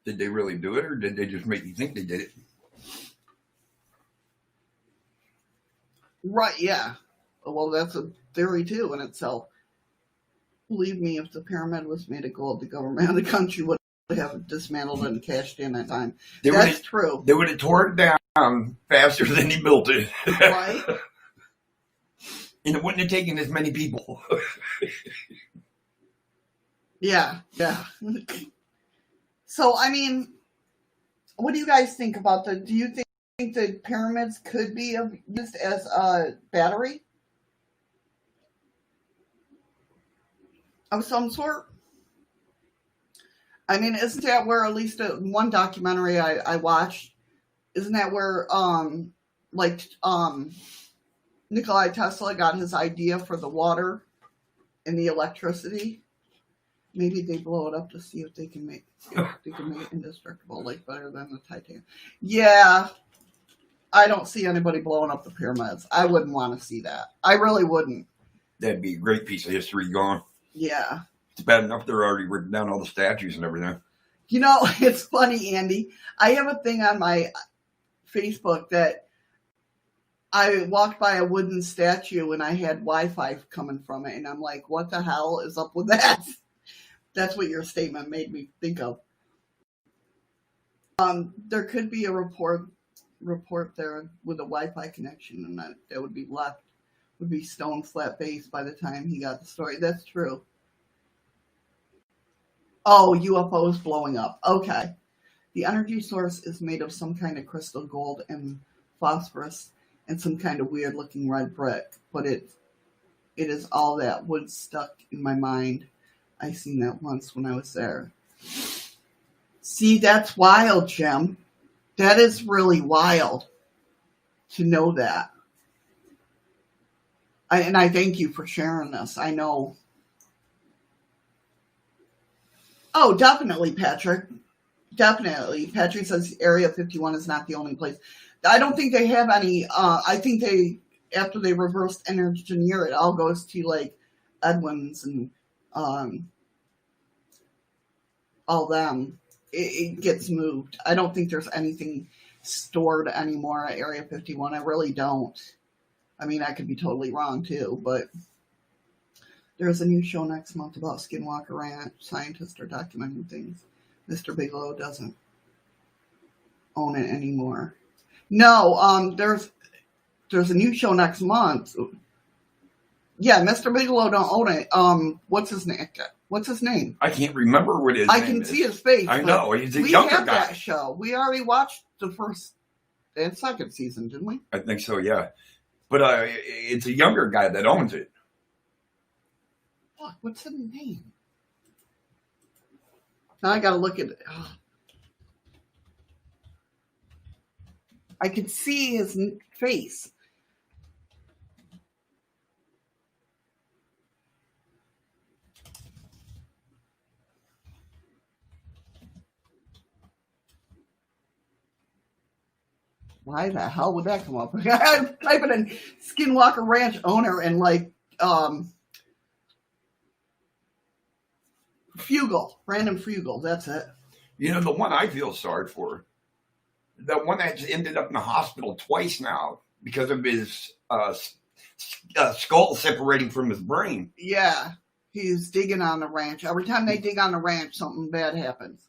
Did they really do it, or did they just make you think they did it? Right, yeah. Well, that's a theory, too, in itself. Believe me, if the pyramid was made of gold, the government of the country would have dismantled it and cashed in that time. That's true. They would have tore it down faster than he built it. Right? And it wouldn't have taken as many people. Yeah. So, what do you guys think about do you think the pyramids could be used as a battery of some sort? Isn't that where, at least one documentary I watched, isn't that where, Nikola Tesla got his idea for the water and the electricity? Maybe they blow it up to see if they can make it indestructible, better than the Titanic. Yeah, I don't see anybody blowing up the pyramids. I wouldn't want to see that. I really wouldn't. That'd be a great piece of history gone. Yeah. It's bad enough they're already ripping down all the statues and everything. It's funny, Andy. I have a thing on my Facebook that I walked by a wooden statue and I had Wi-Fi coming from it, and I'm like, what the hell is up with that? That's what your statement made me think of. There could be a report there with a Wi-Fi connection, and that would be stone flat base by the time he got the story. That's true. Oh, UFOs blowing up. Okay. The energy source is made of some kind of crystal gold and phosphorus and some kind of weird looking red brick, but it is all that wood stuck in my mind. I seen that once when I was there. See, that's wild, Jim. That is really wild to know that. I thank you for sharing this. I know. Oh, definitely, Patrick. Definitely. Patrick says Area 51 is not the only place. I don't think they have any. I think after they reversed engineer, it all goes to like Edwins and all them. It gets moved. I don't think there's anything stored anymore at Area 51. I really don't. I mean, I could be totally wrong too, but there's a new show next month about Skinwalker Ranch. Scientists are documenting things. Mr. Bigelow doesn't own it anymore. No, there's a new show next month. Yeah, Mr. Bigelow don't own it. What's his name? What's his name? I can't remember what his name is. I can see his face. I know. He's a younger guy. We have that show. We already watched the first and second season, didn't we? I think so, yeah. But it's a younger guy that owns it. Fuck, what's his name? Now I gotta look at it. Oh. I can see his face. Why the hell would that come up? I'm typing in Skinwalker Ranch owner and like Brandon Fugel. That's it. You know, the one I feel sorry for, the one that's ended up in the hospital twice now because of his skull separating from his brain. Yeah, he's digging on the ranch. Every time they dig on the ranch, something bad happens.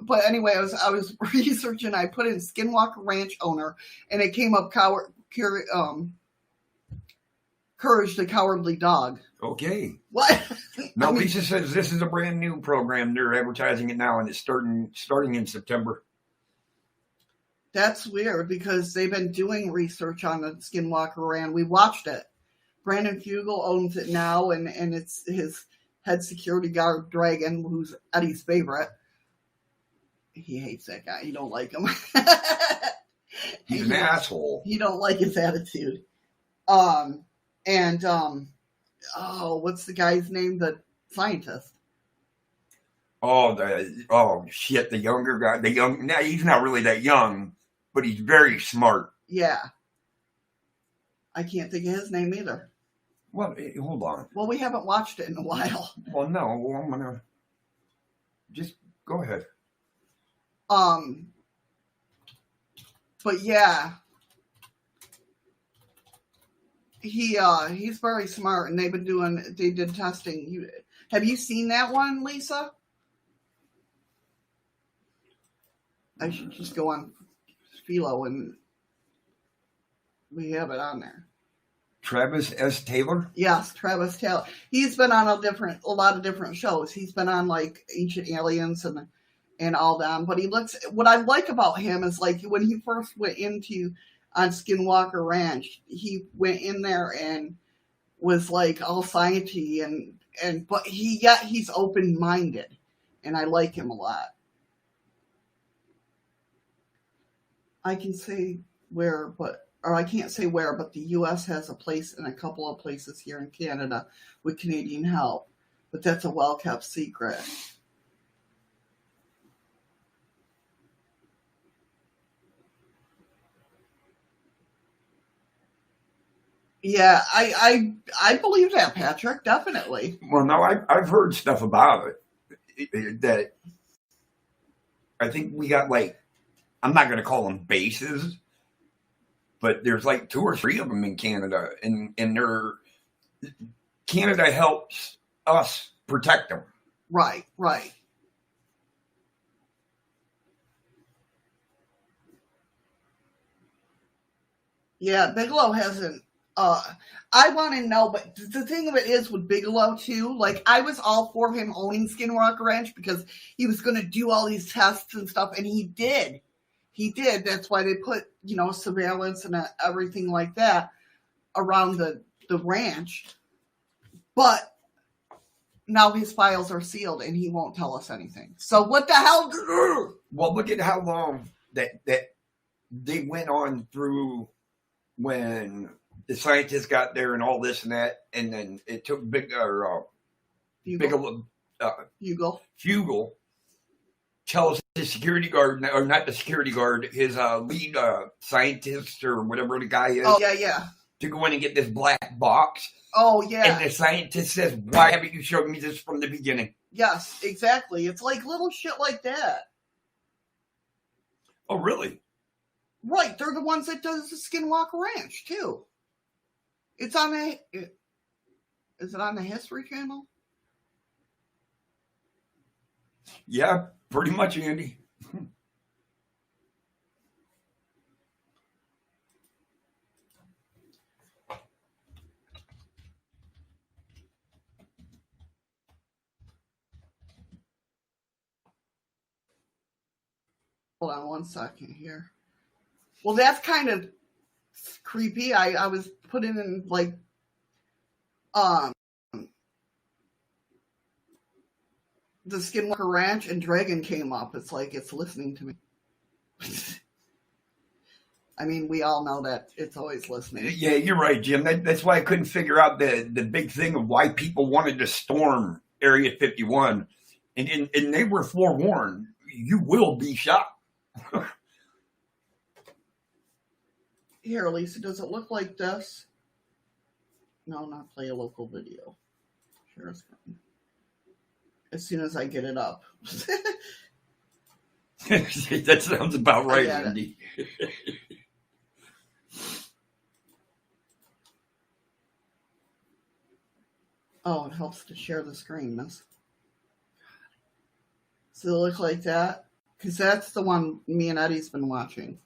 But anyway, I was researching. I put in Skinwalker Ranch owner, and it came up Courage the Cowardly Dog. Okay. What? Now, Lisa says this is a brand new program. They're advertising it now, and it's starting in September. That's weird because they've been doing research on the Skinwalker Ranch. We watched it. Brandon Fugel owns it now, and it's his head security guard, Dragon, who's Eddie's favorite. He hates that guy. He don't like him. He's an asshole. He don't like his attitude. What's the guy's name? The scientist. The younger guy. Now he's not really that young, but he's very smart. Yeah. I can't think of his name either. Well, hold on. Well, we haven't watched it in a while. Well, no. Well, I'm gonna just go ahead. But yeah, he's very smart, and they did testing. Have you seen that one, Lisa? I should just go on Philo, and we have it on there. Travis S. Taylor? Yes, Travis Taylor. He's been on a lot of different shows. He's been on like Ancient Aliens and all them. But what I like about him is like when he first went on Skinwalker Ranch, he went in there and was like all sciencey but he's open-minded, and I like him a lot. I can't say where, but the U.S. has a place and a couple of places here in Canada with Canadian help, but that's a well-kept secret. Yeah, I believe that, Patrick, definitely. Well, no, I've heard stuff about it that I think we got I'm not going to call them bases, but there's 2 or 3 of them in Canada, and Canada helps us protect them. Right, right. Yeah, Bigelow hasn't. I want to know, but the thing of it is with Bigelow too. Like, I was all for him owning Skinwalker Ranch because he was going to do all these tests and stuff, and he did. He did. That's why they put surveillance and everything like that around the ranch. But now his files are sealed, and he won't tell us anything. So what the hell? Well, look at how long that they went on through when the scientists got there and all this and that, and then it took Fugel tells his security guard, or not the security guard, his lead scientist or whatever the guy is. Oh, yeah. To go in and get this black box. Oh, yeah. And the scientist says, why haven't you showed me this from the beginning? Yes, exactly. It's like little shit like that. Oh, really? Right, they're the ones that does the Skinwalker Ranch, too. It's on is it on the History Channel? Yeah, pretty much, Andy. Hold on one second here. Well, that's kind of creepy. I was putting in like the Skinwalker Ranch, and Dragon came up. It's like it's listening to me. I mean, we all know that it's always listening. Yeah, you're right, Jim. That's why I couldn't figure out the big thing of why people wanted to storm Area 51. And they were forewarned, you will be shot. Here, Lisa, does it look like this? No, not play a local video. Share screen. As soon as I get it up. That sounds about right, Andy. Oh, it helps to share the screen, miss. Does it look like that? Because that's the one me and Eddie's been watching.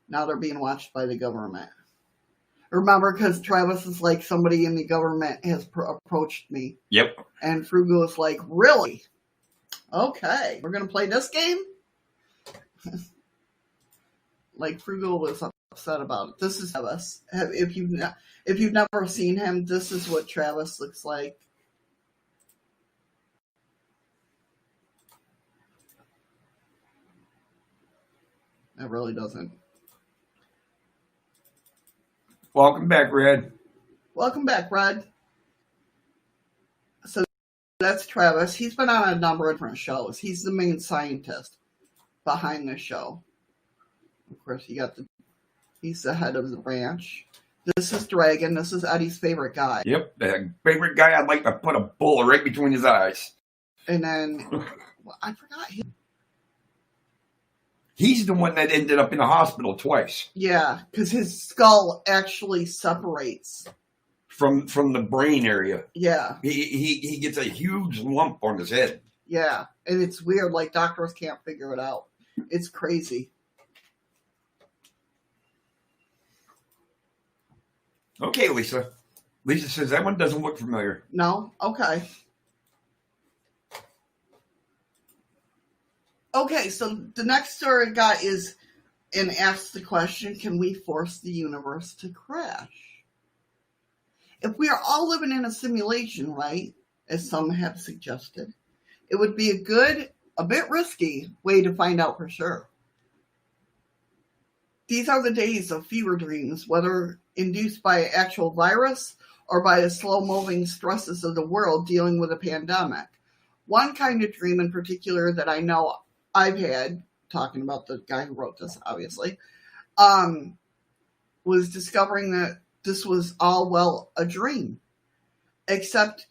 Now they're being watched by the government. Remember, because Travis is like, somebody in the government has approached me. Yep. And Frugal is like, really? Okay, we're going to play this game? Like, Frugal was upset about it. This is Travis. If you've never seen him, this is what Travis looks like. It really doesn't. Welcome back, Red. Welcome back, Red. So that's Travis. He's been on a number of different shows. He's the main scientist behind the show. Of course, he's the head of the ranch. This is Dragon. This is Eddie's favorite guy. Yep, the favorite guy. I'd like to put a bullet right between his eyes. And then, I forgot him. He's the one that ended up in the hospital twice. Yeah, because his skull actually separates from the brain area. Yeah, he gets a huge lump on his head. Yeah, and it's weird. Like, doctors can't figure it out. It's crazy. Okay, Lisa. Lisa says that one doesn't look familiar. No? Okay. Okay, so the next story I got is, and asks the question, can we force the universe to crash? If we are all living in a simulation, right, as some have suggested, it would be a bit risky way to find out for sure. These are the days of fever dreams, whether induced by actual virus or by the slow-moving stresses of the world dealing with a pandemic. One kind of dream in particular that I know I've had, talking about the guy who wrote this, obviously, was discovering that this was all, a dream. Except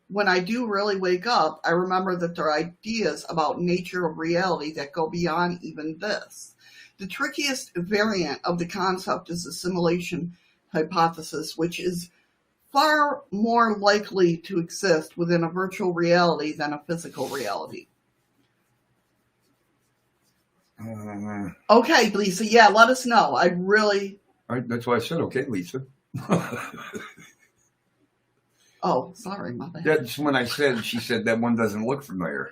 when I do really wake up, I remember that there are ideas about nature of reality that go beyond even this. The trickiest variant of the concept is the simulation hypothesis, which is far more likely to exist within a virtual reality than a physical reality. Okay, Lisa. Yeah, let us know. That's why I said, okay, Lisa. Oh, sorry, my bad. That's when she said that one doesn't look familiar.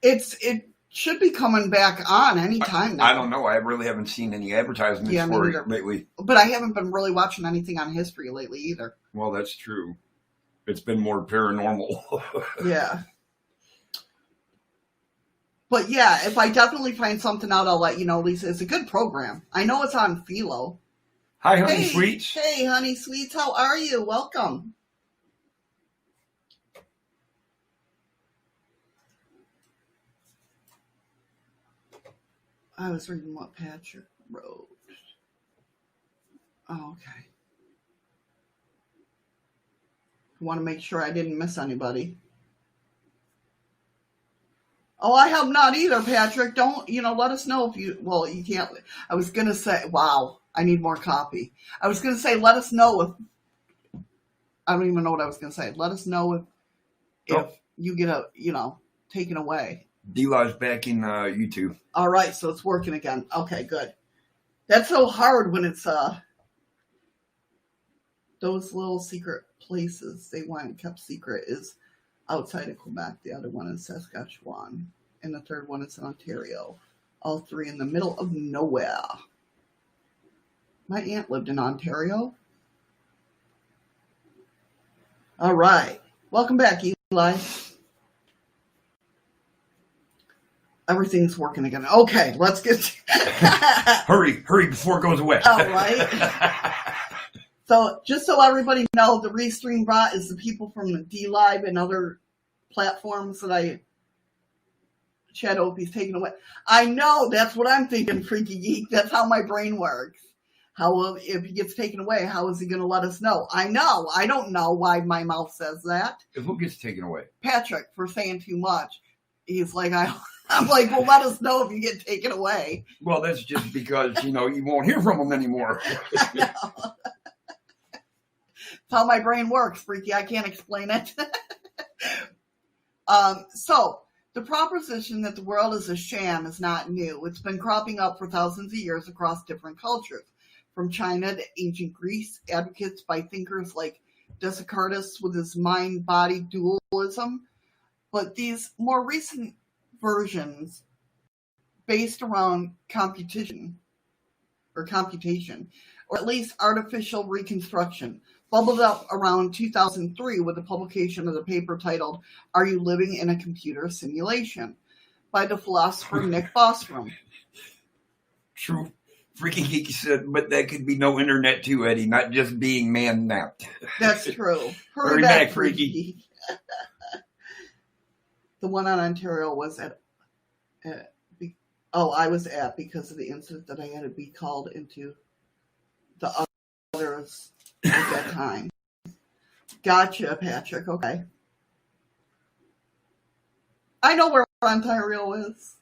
It should be coming back on anytime now. I don't know. I really haven't seen any advertisements for it lately. But I haven't been really watching anything on history lately either. Well, that's true. It's been more paranormal. Yeah. But yeah, if I definitely find something out, I'll let you know, Lisa. It's a good program. I know it's on Philo. Hi, Honey Sweets. Hey, Honey Sweets. How are you? Welcome. I was reading what Patrick wrote. Oh, okay. I want to make sure I didn't miss anybody. Oh, I have not either, Patrick. Don't, let us know if you can't. I was going to say, wow, I need more copy. I was going to say, let us know if, I don't even know what I was going to say. Let us know if you get taken away. dlive's back in YouTube. All right, so it's working again. Okay, good. That's so hard when it's those little secret places they went and kept secret is outside of Quebec. The other one is Saskatchewan, and the third one is in Ontario. All three in the middle of nowhere. My aunt lived in Ontario. All right, welcome back, Eli. Everything's working again. Okay, let's get Hurry before it goes away. All right. So, just so everybody knows, the Restream bot is the people from the dlive and other platforms that Shadow Opie's taken away. I know, that's what I'm thinking, Freaky Geek. That's how my brain works. If he gets taken away, how is he going to let us know? I know. I don't know why my mouth says that. Who gets taken away? Patrick, for saying too much. He's like, I'm like, well, let us know if you get taken away. Well, that's just because, you won't hear from him anymore. I know. That's how my brain works, Freaky. I can't explain it. So, the proposition that the world is a sham is not new. It's been cropping up for thousands of years across different cultures. From China to ancient Greece, advocates by thinkers like Descartes with his mind-body dualism. But these more recent versions, based around computation, or at least artificial reconstruction, bubbled up around 2003 with the publication of the paper titled, Are You Living in a Computer Simulation? By the philosopher Nick Bostrom. True. Freaky Geek said, but that could be no internet too, Eddie, not just being man-napped. That's true. Hurry back, Freaky Geek. The one on Ontario was I was at because of the incident that I had to be called into the others at that time. Gotcha, Patrick. Okay. I know where Ontario is.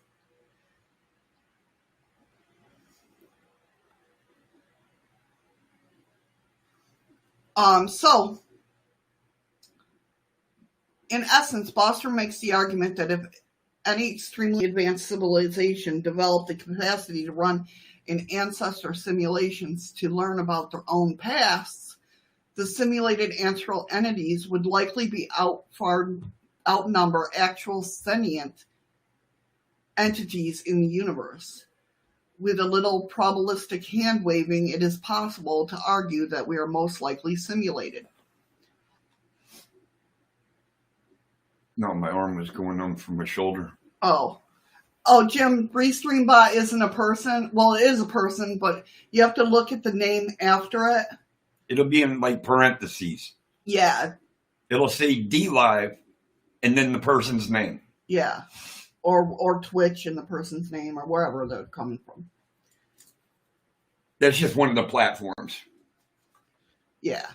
So, in essence, Bostrom makes the argument that if any extremely advanced civilization developed the capacity to run in ancestor simulations to learn about their own pasts, the simulated astral entities would likely be outnumber actual sentient entities in the universe. With a little probabilistic hand-waving, it is possible to argue that we are most likely simulated. No, my arm was going numb from my shoulder. Oh, Jim, Restreambot isn't a person. Well, it is a person, but you have to look at the name after it. It'll be in like parentheses. Yeah. It'll say dlive and then the person's name. Yeah. Or Twitch and the person's name or wherever they're coming from. That's just one of the platforms. Yeah.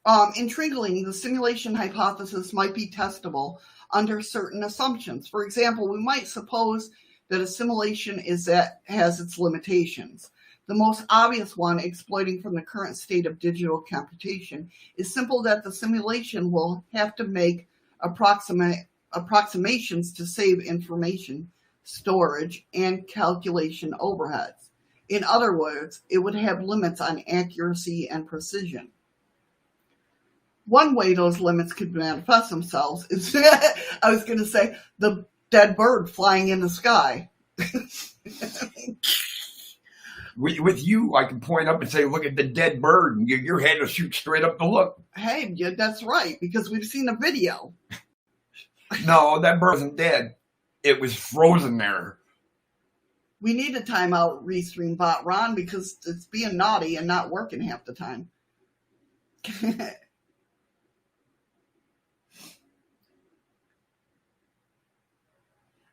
Intriguingly, the simulation hypothesis might be testable under certain assumptions. For example, we might suppose that a simulation has its limitations. The most obvious one, exploiting from the current state of digital computation, is simple that the simulation will have to make approximations to save information storage and calculation overheads. In other words, it would have limits on accuracy and precision. One way those limits could manifest themselves is, I was going to say, the dead bird flying in the sky. With you, I can point up and say, look at the dead bird, and your head will shoot straight up to look. Hey, yeah, that's right, because we've seen a video. No, that bird wasn't dead. It was frozen there. We need to time out Restream Bot, Ron, because it's being naughty and not working half the time.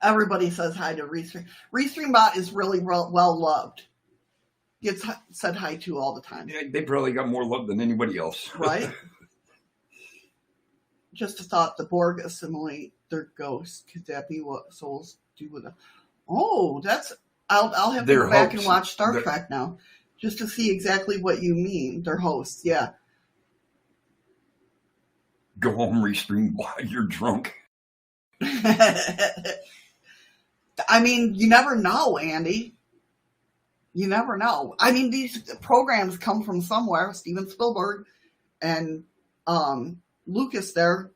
Everybody says hi to Restream. Restream Bot is really well loved. Gets said hi to all the time. Yeah, they probably got more love than anybody else. Right? Just a thought, the Borg assimilate their ghosts. Could that be what souls do with them? Oh, that's... I'll have to go back and watch Star Trek now, just to see exactly what you mean. They're hosts, yeah. Go home, Restream Bot. You're drunk. I mean, you never know, Andy. You never know. I mean, these programs come from somewhere. Steven Spielberg and Lucas there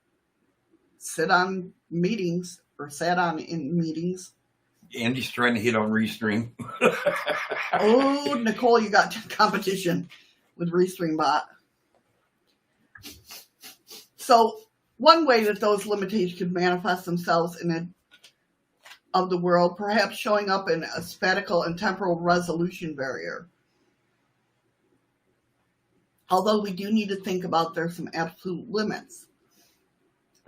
sat on in meetings. Andy's trying to hit on Restream. Oh, Nicole, you got competition with Restream Bot. So, one way that those limitations could manifest themselves of the world, perhaps showing up in a spatial and temporal resolution barrier. Although we do need to think about there's some absolute limits.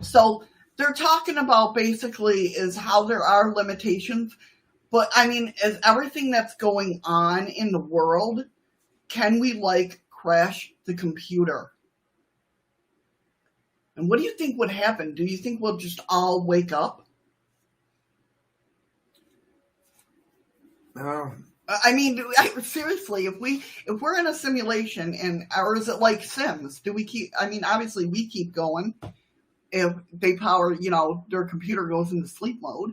So they're talking about basically is how there are limitations, but I mean, as everything that's going on in the world, can we crash the computer? And what do you think would happen? Do you think we'll just all wake up? I mean, seriously, if we're in a simulation or is it like Sims? Do we keep? I mean, obviously we keep going. If they power, their computer goes into sleep mode.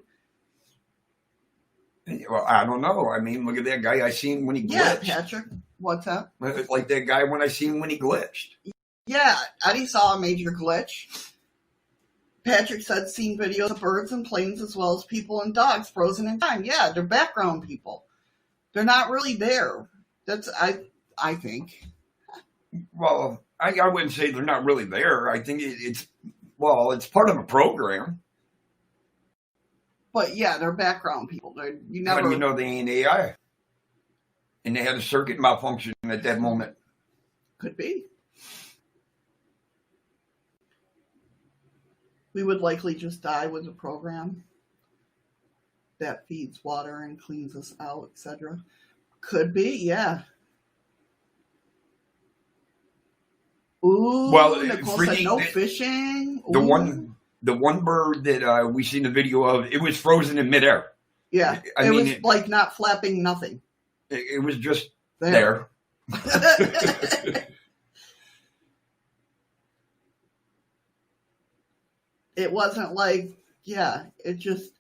Well, I don't know. I mean, look at that guy I seen when he glitched. Yeah, Patrick. What's that? Like that guy when I seen when he glitched. Yeah, Eddie saw a major glitch. Patrick said seen videos of birds and planes as well as people and dogs frozen in time. Yeah, they're background people. They're not really there. That's I think. Well, I wouldn't say they're not really there. I think it's part of a program. But yeah, they're background people. How do you know they ain't AI? And they had a circuit malfunction at that moment. Could be. We would likely just die with the program that feeds water and cleans us out, etc. Could be, yeah. Ooh, well, Nicole said no fishing. The one bird that we seen the video of, it was frozen in midair. Yeah, it was not flapping, nothing. It was just there. It wasn't it just...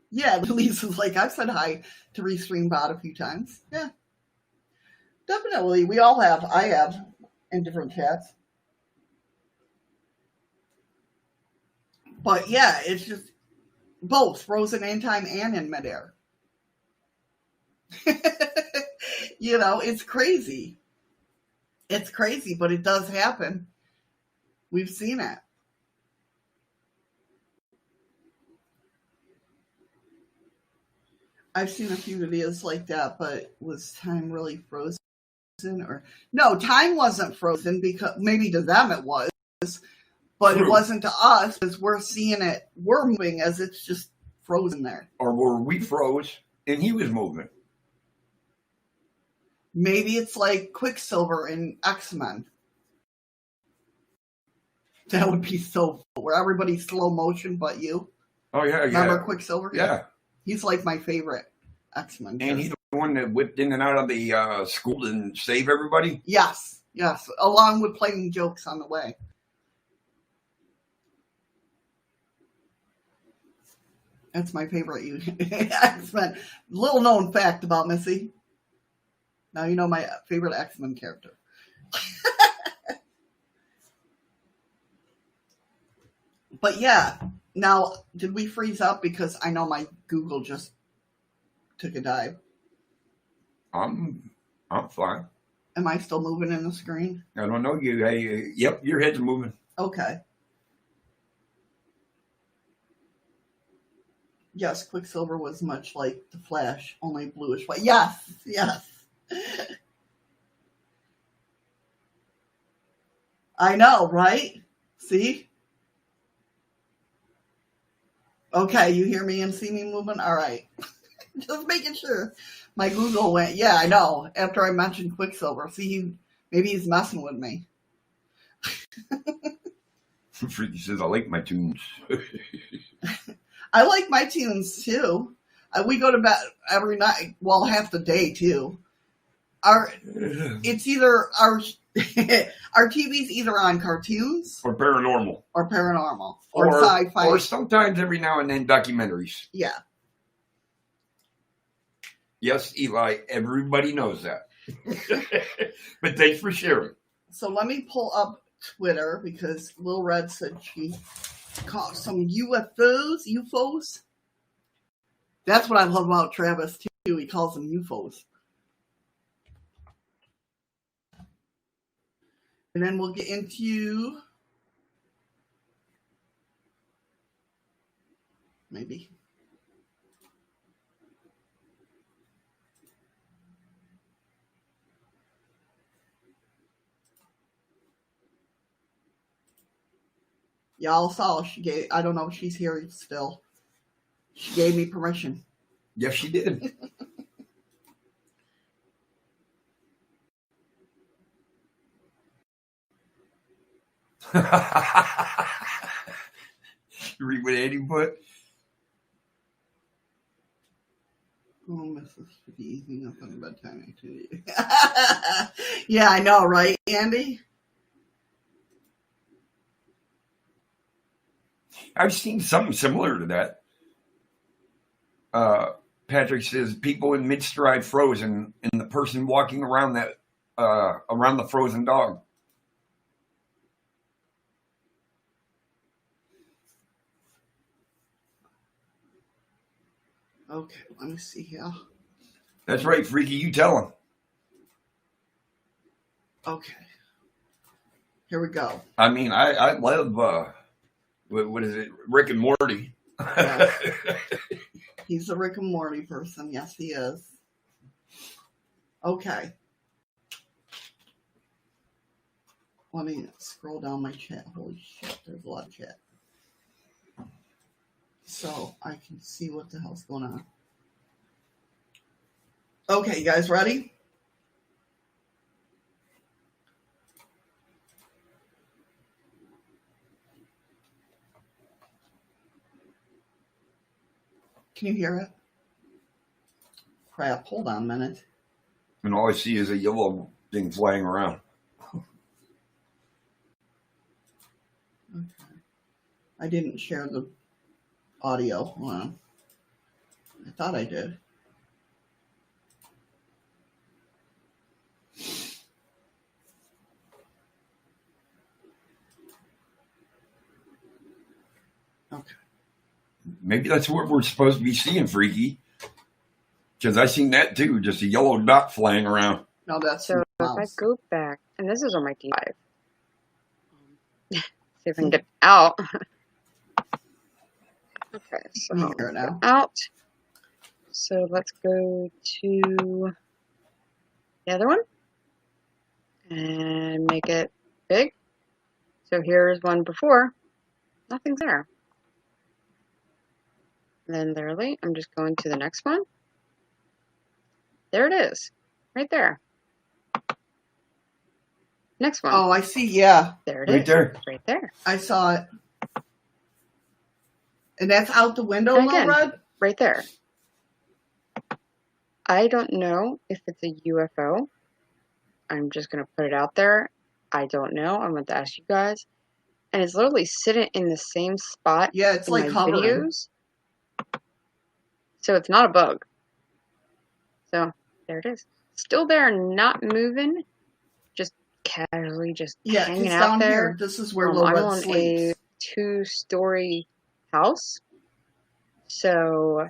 Yeah, Lisa's I've said hi to Restream Bot a few times. Yeah. Definitely. We all have. I have in different chats. But yeah, it's just both frozen in time and in midair. It's crazy. It's crazy, but it does happen. We've seen it. I've seen a few videos like that, but was time really frozen? Or no, time wasn't frozen, because maybe to them it was, but True. It wasn't to us, because we're seeing it. We're moving as it's just frozen there. Or were we froze and he was moving? Maybe it's like Quicksilver in X-Men. That would be so cool, where everybody's slow motion but you. Oh, yeah, Remember Quicksilver? Yeah. He's like my favorite X-Men. And he's the one that whipped in and out of the school and save everybody? Yes, along with playing jokes on the way. That's my favorite X-Men. Little known fact about Missy. Now you know my favorite X-Men character. But yeah, now did we freeze up? Because I know my Google just took a dive. I'm fine. Am I still moving in the screen? I don't know. Yep, your head's moving. Okay. Yes, Quicksilver was much like the Flash, only bluish white. Yes. I know, right? See? Okay, you hear me and see me moving? All right. Just making sure. My Google went, yeah, I know. After I mentioned Quicksilver. See, maybe he's messing with me. Freaky says, I like my tunes. I like my tunes, too. We go to bed every night. Well, half the day, too. It's either our TV's either on cartoons or paranormal or sci-fi, or sometimes every now and then documentaries. Yeah. Yes, Eli, everybody knows that. But thanks for sharing. So let me pull up Twitter because Lil Red said she caught some UFOs. That's what I love about Travis too. He calls them UFOs. And then we'll get into maybe. Y'all saw I don't know if she's here still. She gave me permission. Yes, she did. You read what Andy put? Oh, Mississippi, nothing but time activity. Yeah, I know, right, Andy? I've seen something similar to that. Patrick says people in mid-stride frozen and the person walking around around the frozen dog. Okay, let me see here. That's right, Freaky. You tell him. Okay. Here we go. I mean, I love, what is it, Rick and Morty. Yes. He's a Rick and Morty person. Yes, he is. Okay. Let me scroll down my chat. Holy shit, there's a lot of chat. So I can see what the hell's going on. Okay, you guys ready? Can you hear it? Crap, hold on a minute. And all I see is a yellow thing flying around. Okay. I didn't share the audio. Hold on. I thought I did. Okay. Maybe that's what we're supposed to be seeing, Freaky. Because I seen that too, just a yellow dot flying around. No, that's so. If I go back, and this is on my dlive. See if I can get out. Okay, so Here now. Out. So let's go to the other one and make it big. So here's one before. Nothing's there. And then literally, I'm just going to the next one. There it is, right there. Next one. Oh, I see. Yeah. There it Right is. there. Right there. I saw it. And that's out the window, And Little again, Red? right there. I don't know if it's a UFO. I'm just going to put it out there. I don't know. I'm going to ask you guys. And it's literally sitting in the same spot Yeah, it's in like my hovering. videos. So it's not a bug. So there it is. Still there, not moving. Just casually just Yeah, hanging because out down there. here, this is where Little I'm Red on sleeps. a 2-story house. So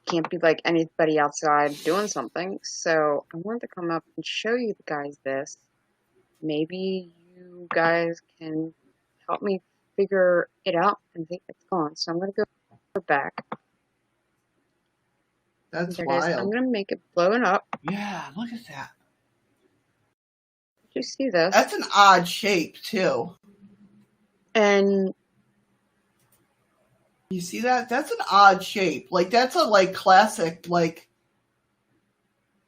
can't be like anybody outside doing something. So I wanted to come up and show you guys this. Maybe you guys can help me figure it out and think it's gone. So I'm going to go back. That's There it is. I'm wild. going to make it blowing up. Yeah, look at that. Did you see this? That's an odd shape, too. And You see that? That's an odd shape. Like, that's a, like, classic, like,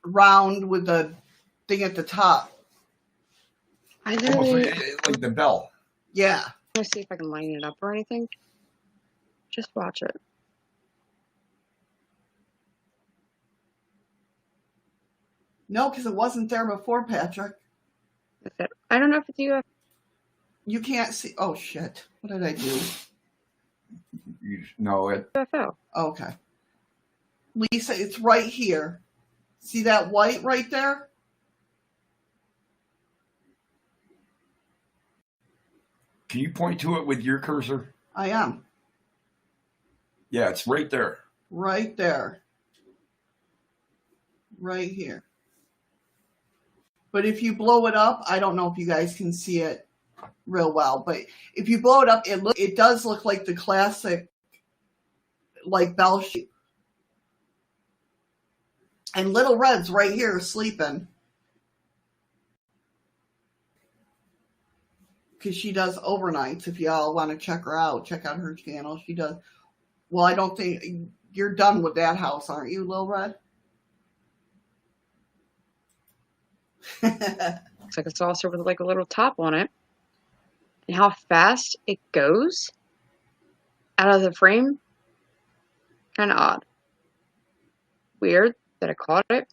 round with the thing at the top. I Almost literally like the bell. Yeah. I'm going to see if I can line it up or anything. Just watch it. No, because it wasn't there before, Patrick. That's it. I don't know if it's UFO. You can't see. Oh, shit. What did I do? You know it. Okay. Lisa, it's right here. See that white right there? Can you point to it with your cursor? I am. Yeah, it's right there. Right there. Right here. But if you blow it up, I don't know if you guys can see it real well, but if you blow it up, it does look like the classic, like, bell shape. And Little Red's right here sleeping. Because she does overnights. If y'all want to check her out, check out her channel. She does. Well, I don't think you're done with that house, aren't you, Little Red? Looks like a saucer with like a little top on it. And how fast it goes out of the frame. Kind of odd. Weird that I caught it.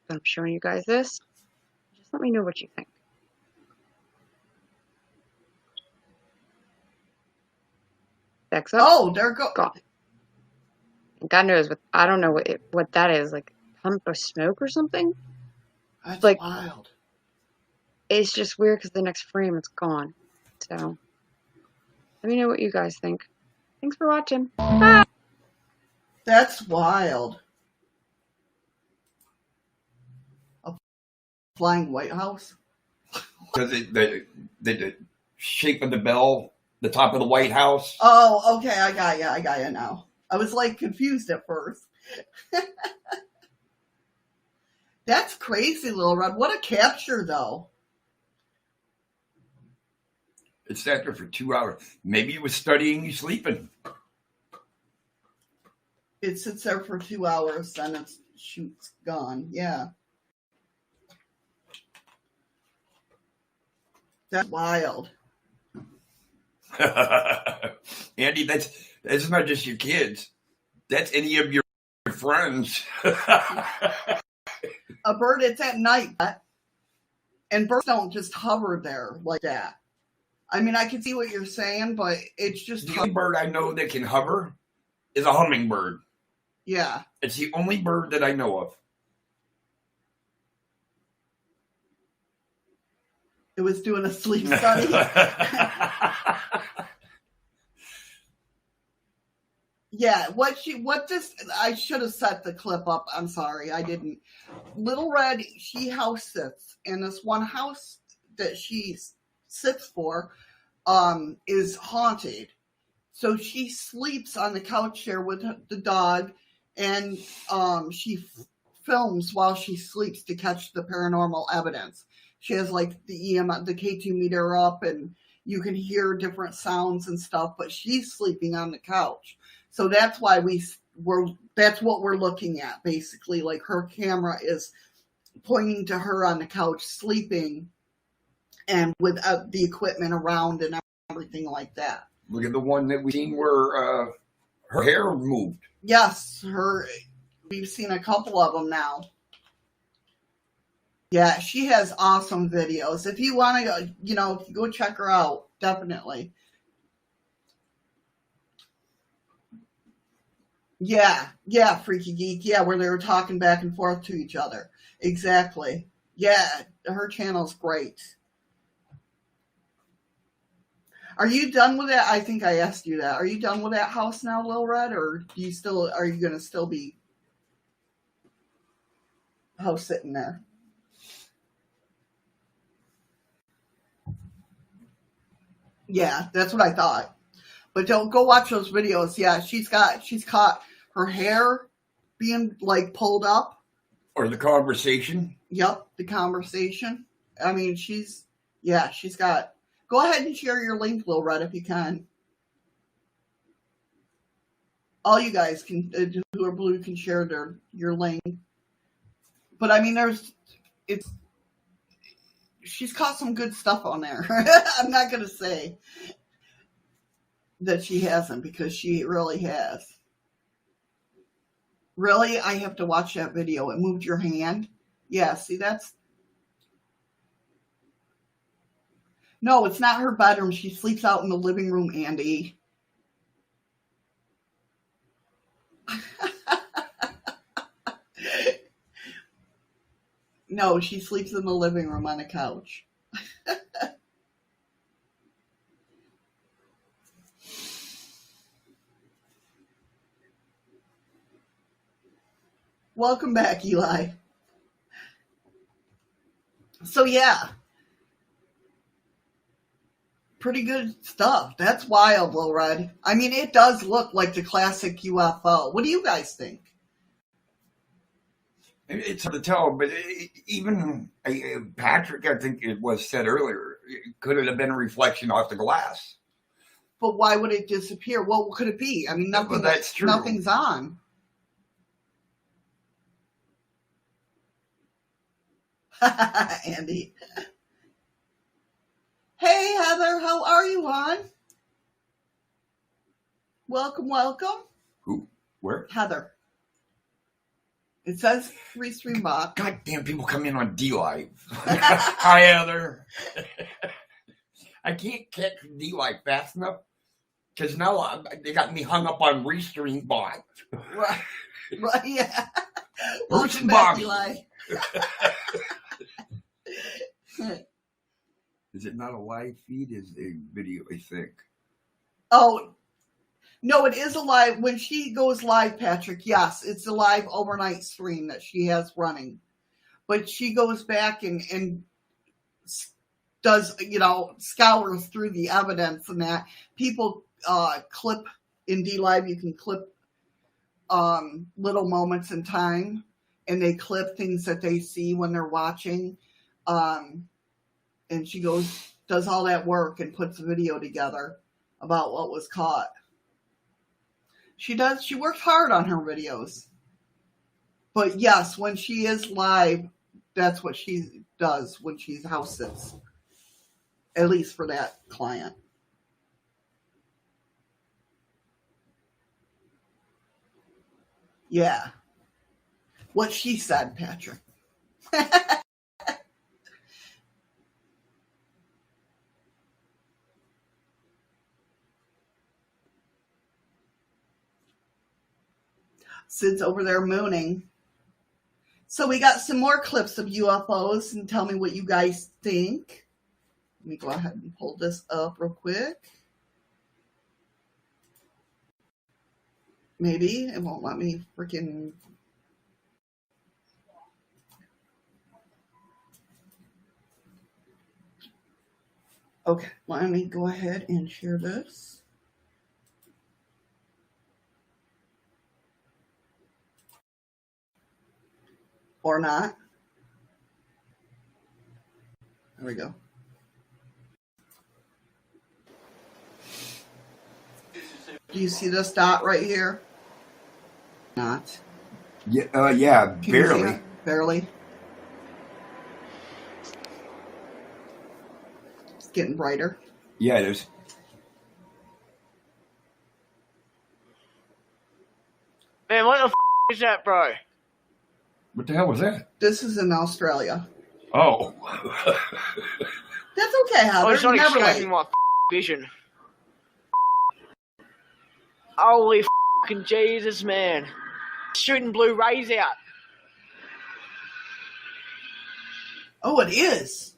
But I'm showing you guys this. Just let me know what you think. Backs up. Oh, there go. Gone. And God knows what, I don't know what that is. Like pump of smoke or something? That's like- wild. It's just weird because the next frame it's gone. So let me know what you guys think. Thanks for watching. Bye. That's wild. A flying White House? Because the shape of the bell, the top of the White House. Oh, okay. I got you now. I was like confused at first. That's crazy, Little Red. What a capture, though. It sat there for 2 hours. Maybe it was studying you sleeping. It sits there for 2 hours, then it's shoots gone. Yeah. That's wild. Andy, that's not just your kids. That's any of your friends. A bird, it's at night, and birds don't just hover there like that. I mean, I can see what you're saying, but it's just The only bird I know that can hover is a hummingbird. yeah. It's the only bird that I know of. It was doing a sleep study. Yeah, I should have set the clip up. I'm sorry, I didn't. Little Red, she house sits, and this one house that she sits for is haunted. So she sleeps on the couch there with the dog, and she films while she sleeps to catch the paranormal evidence. She has like the the K2 meter up, and you can hear different sounds and stuff, but she's sleeping on the couch. So that's why that's what we're looking at, basically. Like her camera is pointing to her on the couch sleeping, and with the equipment around and everything like that. Look at the one that we seen where her hair moved. Yes, we've seen a couple of them now. Yeah, she has awesome videos. If you want to, go check her out, definitely. Yeah, Freaky Geek. Yeah, where they were talking back and forth to each other. Exactly. Yeah, her channel's great. Are you done with that? I think I asked you that. Are you done with that house now, Lil Red, or are you going to still be house sitting there? Yeah, that's what I thought. But don't go watch those videos. Yeah, she's caught her hair being like pulled up. Or the conversation. Yep, the conversation. I mean, she's got. Go ahead and share your link, Lil Red, if you can. All you guys can who are blue can share your link. But I mean, she's caught some good stuff on there. I'm not gonna say that she hasn't, because she really has. Really? I have to watch that video. It moved your hand? Yeah, see, that's... No, it's not her bedroom. She sleeps out in the living room, Andy. No, she sleeps in the living room on a couch. Welcome back, Eli. So yeah, pretty good stuff. That's wild, Lil Red. I mean, it does look like the classic UFO. What do you guys think? It's hard to tell, but even Patrick, I think it was said earlier, could it have been a reflection off the glass? But why would it disappear? What could it be? I mean, nothing. Well, that's true. Nothing's on. Andy. Hey, Heather, how are you, hon? Welcome. Who? Where? Heather. It says Restream Bot. Goddamn, people come in on dlive. Hi, Heather. I can't catch dlive fast enough because now they got me hung up on Restream Bot. Right, yeah. Welcome back, Eli. Is it not a live feed? Is a video, I think. Oh, no, it is a live. When she goes live, Patrick, yes, it's a live overnight stream that she has running. But she goes back and does, scours through the evidence and that. People clip in dlive, you can clip little moments in time, and they clip things that they see when they're watching. And she does all that work and puts a video together about what was caught. She works hard on her videos. But yes, when she is live, that's what she does when she's house sits. At least for that client. Yeah. What she said, Patrick. Sid's over there mooning. So we got some more clips of UFOs, and tell me what you guys think. Let me go ahead and pull this up real quick. Maybe it won't let me freaking... Okay, let me go ahead and share this. Or not. There we go. Do you see this dot right here? Not. Yeah, Can barely. Barely. It's getting brighter. Yeah, it is. Man, what the f*** is that, bro? What the hell was that? This is in Australia. Oh. That's okay, Heather. Oh, it's not Never escaping late. my vision. Holy fucking Jesus, man. Shooting blue rays out. Oh, it is.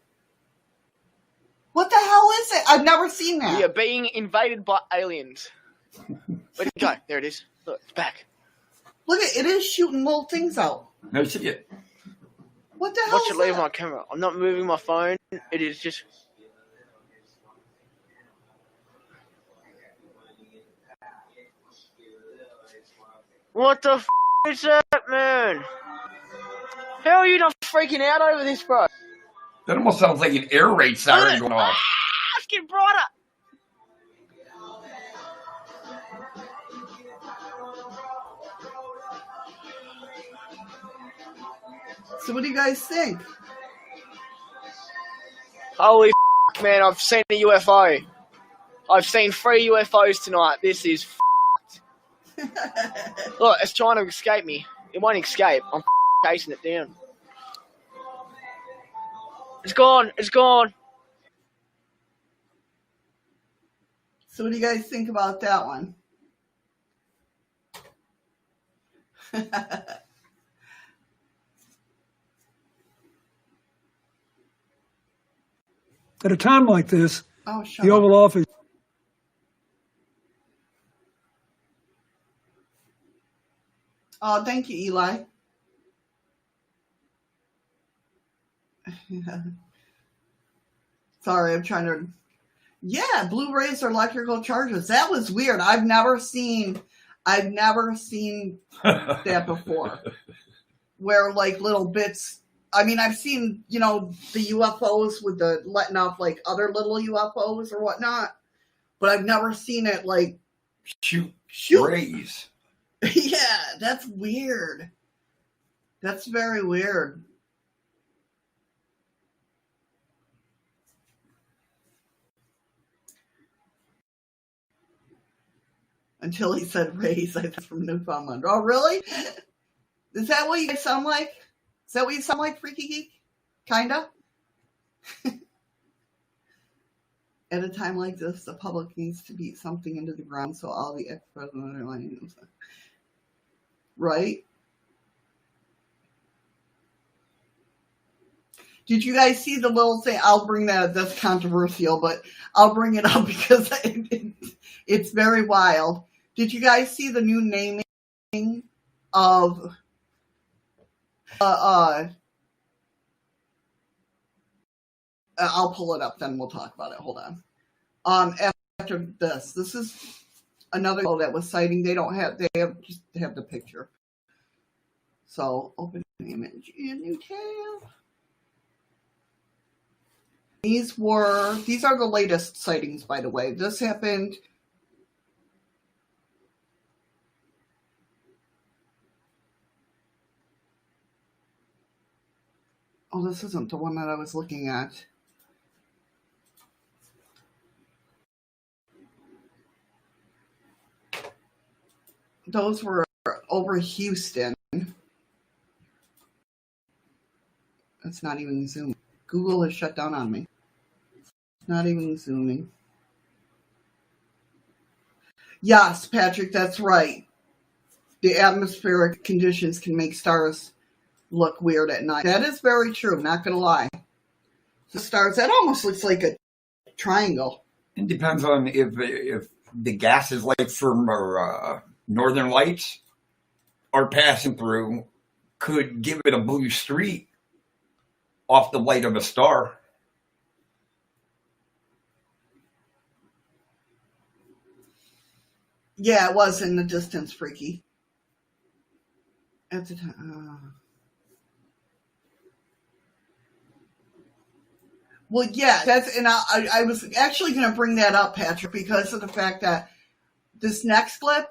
What the hell is it? I've never seen that. We are being invaded by aliens. Where'd it go? There it is. Look, it's back. Look, it is shooting little things out. No shit. What the hell Watch is it leave that? my camera. I'm not moving my phone. It is just... What the f*** is that, man? How are you not freaking out over this, bro? That almost sounds like an air raid siren going off. It's getting brighter. So what do you guys think? Holy f***, man, I've seen a UFO. I've seen 3 UFOs tonight. This is f***ed. Look, it's trying to escape me. It won't escape. I'm chasing it down. It's gone. It's gone. So what do you guys think about that one? At a time like this, Oh, shut the up. Oval Office. Oh, thank you, Eli. Sorry, I'm trying to... Yeah, blue rays are electrical charges. That was weird. I've never seen that before. Where, like, little bits... I mean, I've seen, the UFOs with the letting off, like, other little UFOs or whatnot. But I've never seen it, like... Shoot. Shoot. Rays. Yeah, that's weird. That's very weird. Until he said rays, I thought from Newfoundland. Oh, really? Is that what you guys sound like? Is that what you sound like, Freaky Geek? Kinda? At a time like this, the public needs to beat something into the ground so all the ex-president are lying. Right? Did you guys see the little thing? I'll bring that. That's controversial, but I'll bring it up because it's very wild. Did you guys see the new naming of I'll pull it up, then we'll talk about it. Hold on. After this is another that was citing. They just have the picture. So open image in new tab. These are the latest sightings, by the way. This happened. Oh, this isn't the one that I was looking at. Those were over Houston. It's not even zooming. Google has shut down on me. It's not even zooming. Yes, Patrick, that's right. The atmospheric conditions can make stars look weird at night. That is very true, not going to lie. The stars, that almost looks like a triangle. It depends on if the gases like from northern lights are passing through, could give it a blue streak off the light of a star. Yeah, it was in the distance, Freaky. At the time. Well, yeah, I was actually going to bring that up, Patrick, because of the fact that this next clip.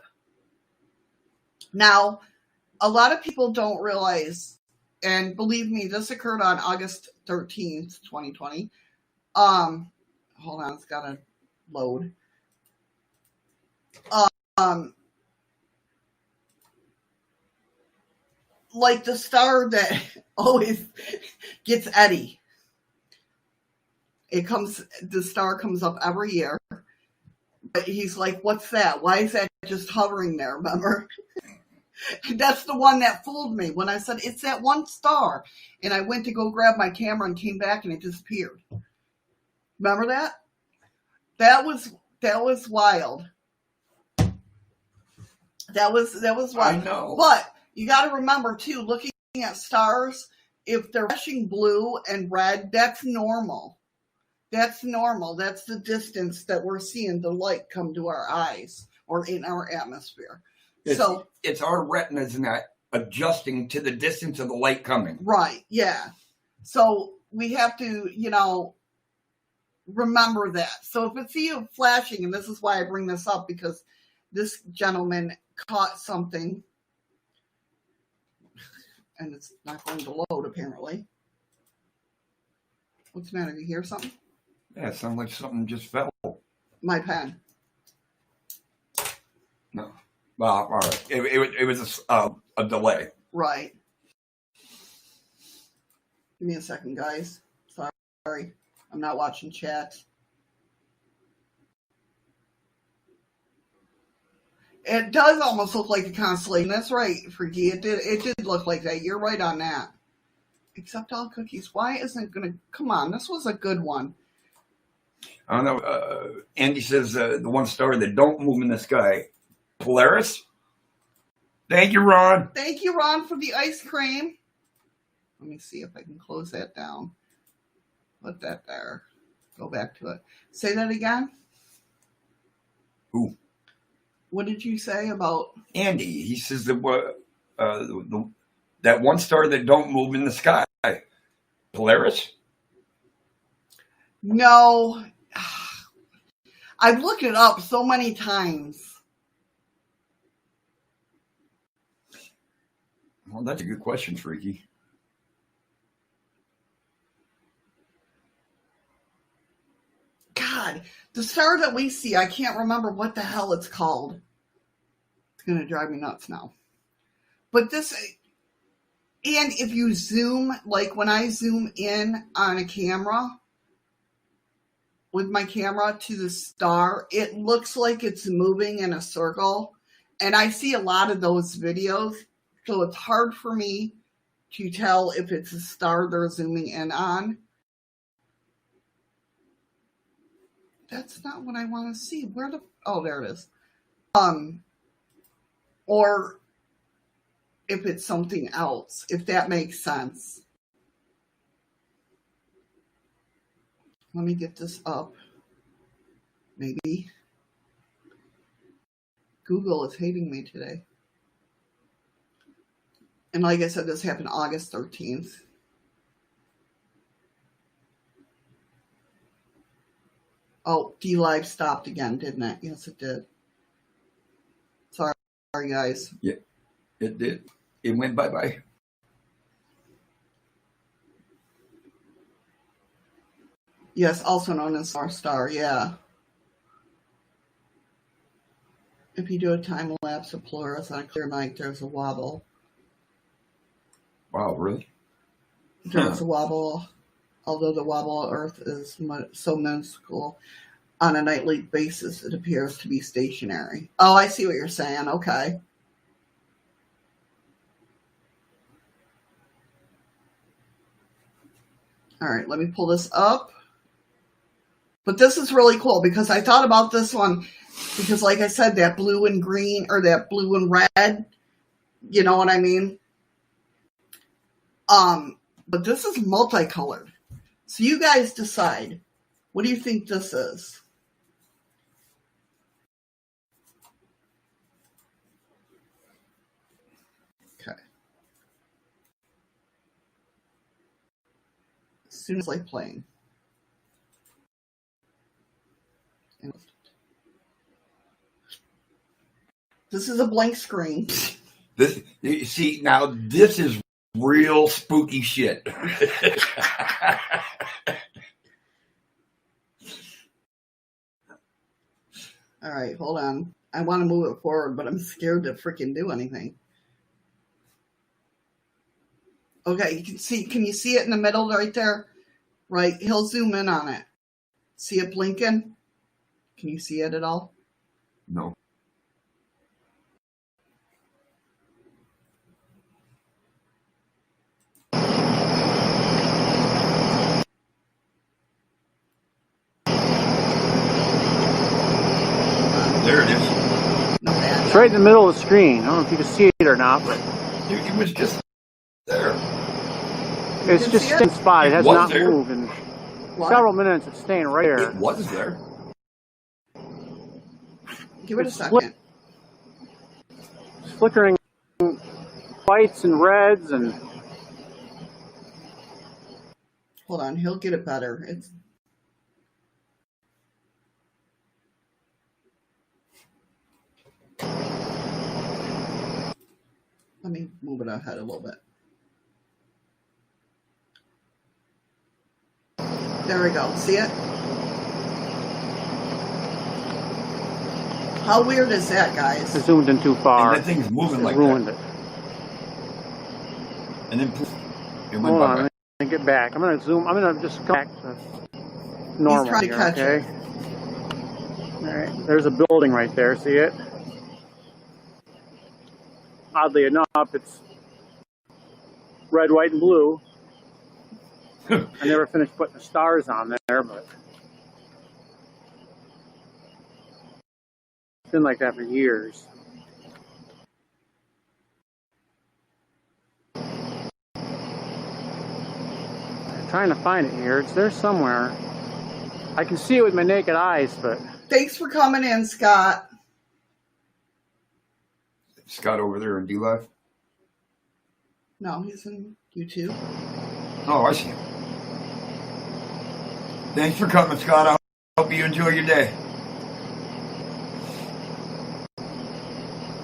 Now, a lot of people don't realize, and believe me, this occurred on August 13th, 2020. Hold on, it's got to load. like the star that always gets Eddie. The star comes up every year. But he's like, what's that? Why is that just hovering there, remember? That's the one that fooled me when I said, it's that one star. And I went to go grab my camera and came back and it disappeared. Remember that? That was wild. That was wild. I know. But you got to remember, too, looking at stars, if they're flashing blue and red, that's normal. That's normal. That's the distance that we're seeing the light come to our eyes or in our atmosphere. It's our retinas not adjusting to the distance of the light coming. Right, yeah. So we have to, remember that. So if it's you flashing, and this is why I bring this up, because this gentleman caught something, and it's not going to load, apparently. What's the matter? You hear something? Yeah, it sounds like something just fell. My pen. No. Well, all right. It was a delay. Right. Give me a second, guys. Sorry. I'm not watching chat. It does almost look like a constellation. That's right, Freaky. It did look like that. You're right on that. Except all cookies. Why isn't it going to... Come on, this was a good one. I don't know. Andy says the one star that don't move in the sky. Polaris? Thank you, Ron. Thank you, Ron, for the ice cream. Let me see if I can close that down. Put that there. Go back to it. Say that again. Who? What did you say about... Andy. He says that that one star that don't move in the sky. Polaris? No. I've looked it up so many times. Well, that's a good question, Freaky. God, the star that we see, I can't remember what the hell it's called. It's going to drive me nuts now. But this, and if you zoom, like when I zoom in on a camera, with my camera to the star, it looks like it's moving in a circle. And I see a lot of those videos, so it's hard for me to tell if it's a star they're zooming in on. That's not what I want to see. Oh, there it is. Or if it's something else, if that makes sense. Let me get this up. Maybe. Google is hating me today. And like I said, this happened August 13th. Oh, dlive stopped again, didn't it? Yes, it did. Sorry, guys. Yeah, it did. It went bye-bye. Yes, also known as our star, yeah. If you do a time lapse of Polaris on a clear night, there's a wobble. Wow, really? There's a wobble, although the wobble of Earth is so minuscule. On a nightly basis, it appears to be stationary. Oh, I see what you're saying. Okay. All right, let me pull this up. But this is really cool because I thought about this one because, like I said, that blue and green or that blue and red, you know what I mean? But this is multicolored. So you guys decide. What do you think this is? Okay. As soon as I playing. This is a blank screen. This, you see, now this is real spooky shit. All right, hold on. I want to move it forward, but I'm scared to freaking do anything. Okay, you can see. Can you see it in the middle right there? Right, he'll zoom in on it. See it blinking? Can you see it at all? No. There it is. No, bad. It's right in the middle of the screen. I don't know if you can see it or not, but It was just there. it's can just see it? staying spot. It has was not there. moved in What? several minutes. It's staying right there. It was there. Give it a It's second. It's flickering whites and reds and Hold on, he'll get it better. It's Let me move it ahead a little bit. There we go. See it? How weird is that, it guys? zoomed in too far. And that thing's moving It like ruined that. it. And then poof, it went Hold on, bye-bye. let me get back. I'm gonna zoom. I'm gonna just come back to normal trying to here, catch okay? All right, there's a building right there. See it? Oddly enough, it's red, white, and blue. I never finished putting the stars on there, but it's been like that for years. I'm trying to find it here. It's there somewhere. I can see it with my naked eyes, but Thanks for coming in, Scott. Scott over there in dlive. No, he's in YouTube. Oh, I see him. Thanks for coming, Scott. I hope you enjoy your day.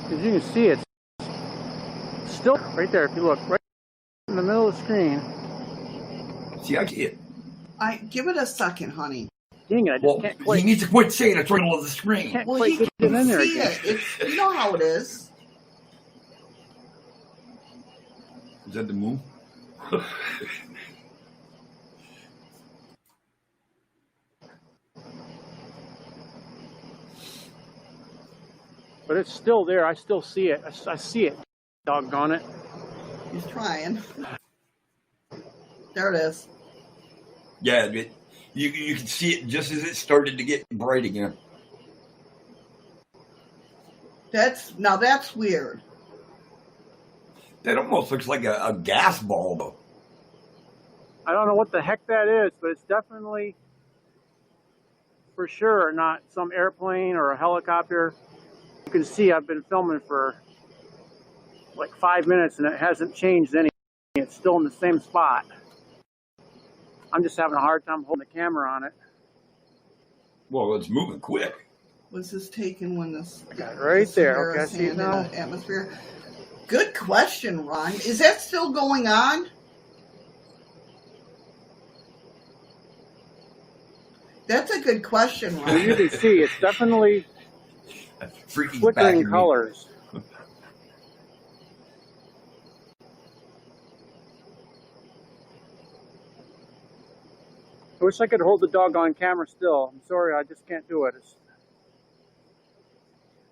as you can see, it's still right there. If you look, right in the middle of the screen. See, I see it. Give it a second, honey. Dang it! I just Well, can't he quite. needs to quit saying it's right in the middle of the screen. Can't Well, quite he get it in can there see again. it. It's, you know how it is. Is that the moon? But it's still there. I still see it. I see it. Doggone it. He's trying. There it is. Yeah, you can see it just as it started to get bright again. That's weird. That almost looks like a gas ball, though. I don't know what the heck that is, but it's definitely, for sure, not some airplane or a helicopter. You can see I've been filming for like 5 minutes and it hasn't changed any. It's still in the same spot. I'm just having a hard time holding the camera on it. Well, it's moving quick. Was this taken when this? I got it right there. Okay, I Sahara see it sand in now. the atmosphere. Good question, Ron. Is that still going on? That's a good question, As you Ron. can see, it's definitely Freaking flickering back colors. I wish I could hold the dog on camera still. I'm sorry, I just can't do it.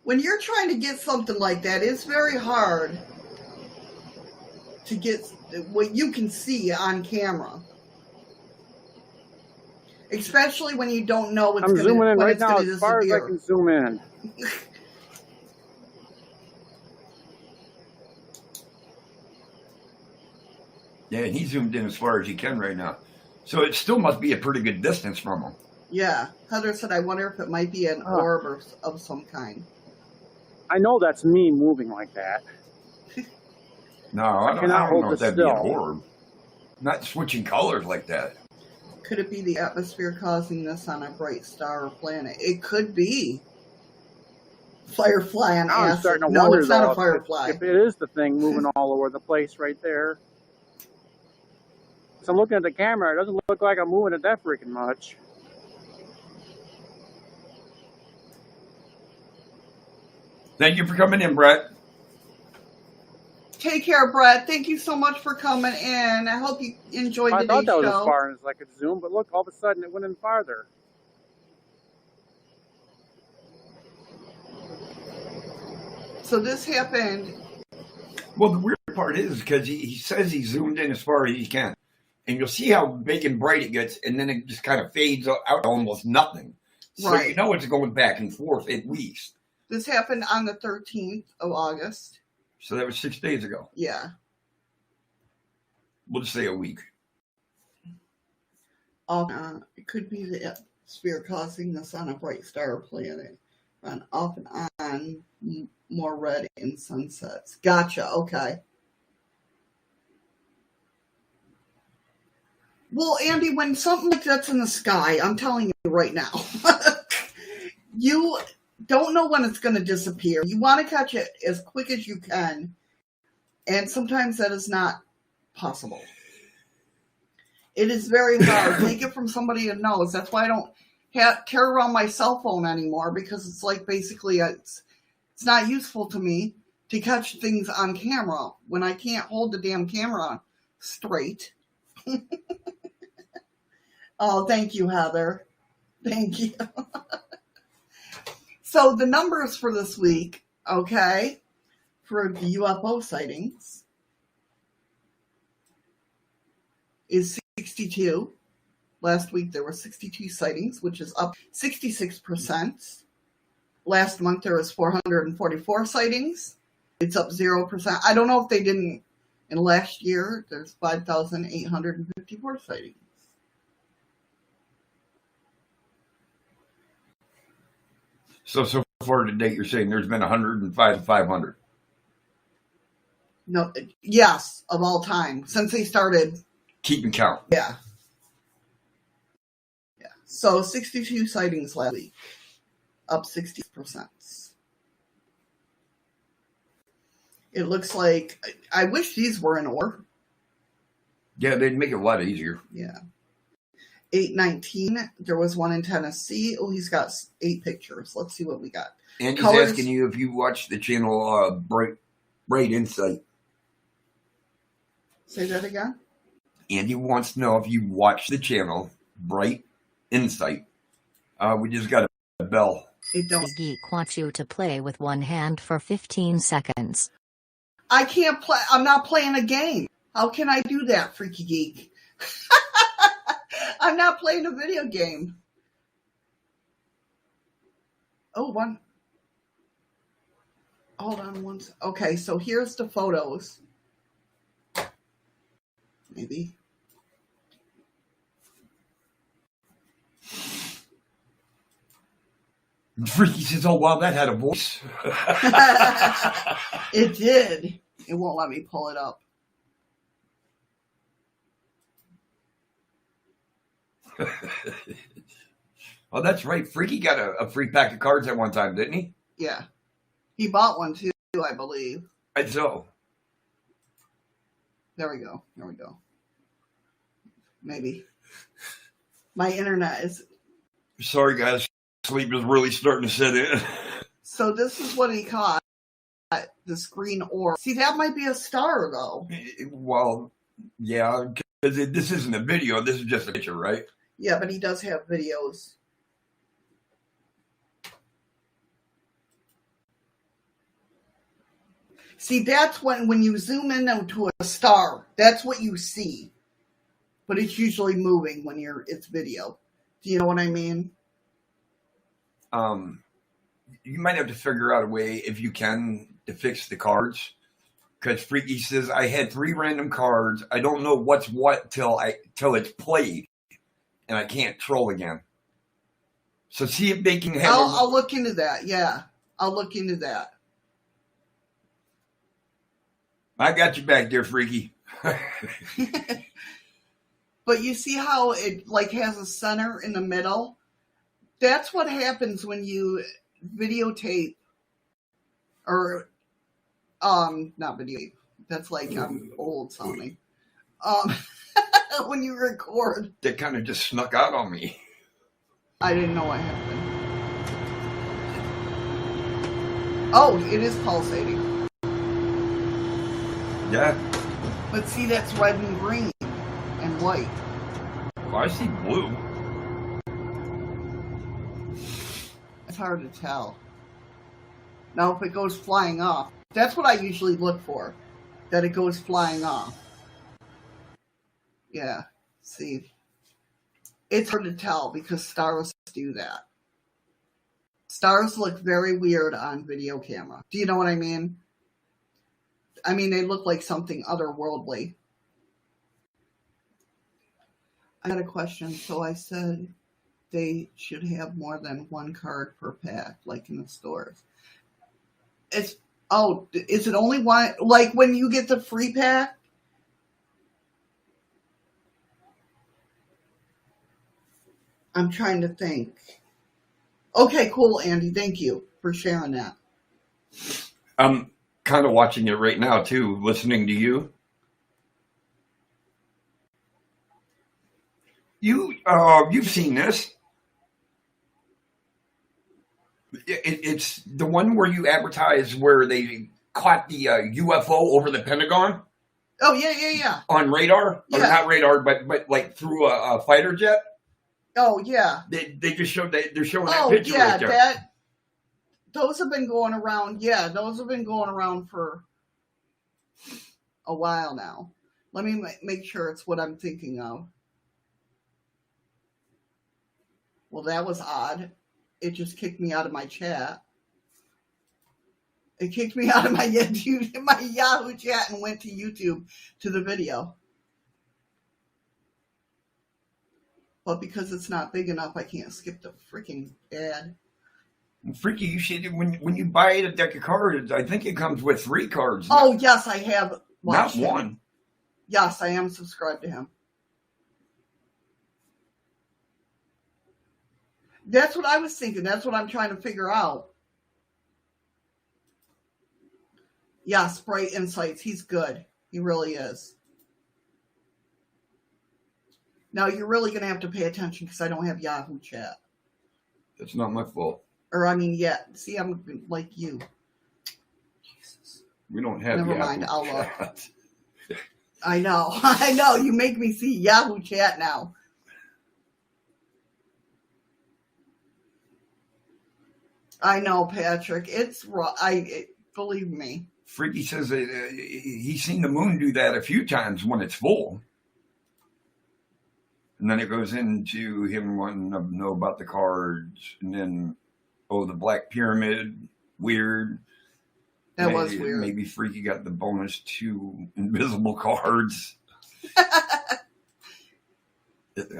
When you're trying to get something like that, it's very hard to get what you can see on camera. Especially when you don't know I'm zooming in right now as far as I disappear. can zoom in. Yeah, he zoomed in as far as he can right now. So it still must be a pretty good distance from him. Yeah, Heather said, I wonder if it might be an orb or of some kind. I know that's me moving like that. No, I cannot don't hold know if this that'd be an still. orb. Not switching colors like that. Could it be the atmosphere causing this on a bright star or planet? It could be. Firefly on Now I'm acid. starting to No, wonder it's not though, a firefly. if it is the thing moving all over the place right there. So I'm looking at the camera, it doesn't look like I'm moving it that freaking much. Thank you for coming in, Brett. Take care, Brett. Thank you so much for coming in. I hope you enjoyed I today's thought that was as show. far as I could zoom, but look, all of a sudden it went in farther. So this happened. Well, the weird part is because he says he zoomed in as far as he can. And you'll see how big and bright it gets, and then it just kind of fades out to almost nothing. So Right. you know it's going back and forth at least. This happened on the 13th of August. So that was 6 days ago. Yeah. We'll just say a week. It could be the atmosphere causing the sun a bright star planet. Run off and on, more red in sunsets. Gotcha. Okay. Well, Andy, when something like that's in the sky, I'm telling you right now, you don't know when it's going to disappear. You want to catch it as quick as you can, and sometimes that is not possible. It is very hard. Take it from somebody who knows. That's why I don't carry around my cell phone anymore, because it's like basically it's not useful to me to catch things on camera when I can't hold the damn camera straight. Oh, thank you, Heather. Thank you. So the numbers for this week, okay, for the UFO sightings is 62. Last week there were 62 sightings, which is up 66%. Last month there was 444 sightings. It's up 0%. I don't know if they didn't. In last year, there's 5,854 sightings. So far to date, you're saying there's been 105 to 500. No, yes, of all time since they started Keeping count. Yeah. So 62 sightings last week, up 60%. It looks like I wish these were in order. Yeah, they'd make it a lot easier. Yeah. 819. There was one in Tennessee. Oh, he's got 8 pictures. Let's see what we got. And he's Colors. asking you if you watch the channel Bright Insight. Say that again. Andy wants to know if you watch the channel Bright Insight. We just got a bell. It don't. The geek wants you to play with one hand for 15 seconds. I can't play. I'm not playing a game. How can I do that, freaky geek? I'm not playing a video game. Oh, one. Hold on one. Okay, so here's the photos. Maybe. Freaky says, oh, wow, that had a voice. It did. It won't let me pull it up. Oh, that's right. Freaky got a free pack of cards at one time, didn't he? Yeah. He bought one too, I believe. I so. There we go. There we go. Maybe. My internet is... Sorry, guys. Sleep is really starting to set in. So this is what he caught. This green orb. See, that might be a star, though. Well, yeah, because this isn't a video. This is just a picture, right? Yeah, but he does have videos. See, that's when you zoom in to a star, that's what you see. But it's usually moving when it's video. Do you know what I mean? You might have to figure out a way, if you can, to fix the cards. Because Freaky says, I had 3 random cards. I don't know what's what till it's played. And I can't troll again. So see if they can have... I'll look into that, yeah. I'll look into that. I got you back there, Freaky. But you see how it has a center in the middle? That's what happens when you videotape, or not videotape. That's old sounding. When you record. That kind of just snuck out on me. I didn't know what happened. Oh, it is pulsating. Yeah. But see, that's red and green and white. Well, I see blue. It's hard to tell. Now, if it goes flying off, that's what I usually look for, that it goes flying off. Yeah, see. It's hard to tell because stars do that. Stars look very weird on video camera. Do you know what I mean? I mean, they look like something otherworldly. I had a question, so I said they should have more than one card per pack, like in the stores. Is it only one? Like when you get the free pack? I'm trying to think. Okay, cool, Andy. Thank you for sharing that. I'm kind of watching it right now, too, listening to you. You've seen this. It's the one where you advertise where they caught the UFO over the Pentagon. Oh, yeah. On radar? Yeah. Or not radar, but like through a fighter jet? Oh, yeah. They just showed they're showing that picture right there. Yeah, those have been going around. Yeah, those have been going around for a while now. Let me make sure it's what I'm thinking of. Well, that was odd. It just kicked me out of my chat. It kicked me out of my Yahoo chat and went to YouTube to the video. But because it's not big enough, I can't skip the freaking ad. Freaky, you should when you buy a deck of cards, I think it comes with 3 cards. Oh, yes, I have watched not him. one. Yes, I am subscribed to him. That's what I was thinking. That's what I'm trying to figure out. Yes, Bright Insights. He's good. He really is. Now, you're really going to have to pay attention because I don't have Yahoo chat. That's not my fault. Or, I mean, yeah. See, I'm like you. Jesus. We don't have Never Yahoo mind. I'll look. chat. I know. I know. You make me see Yahoo chat now. I know, Patrick. It's raw. Believe me. Freaky says that, he's seen the moon do that a few times when it's full. And then it goes into him wanting to know about the cards. And then, the Black Pyramid. Weird. That was weird. Maybe Freaky got the bonus 2 invisible cards. Thank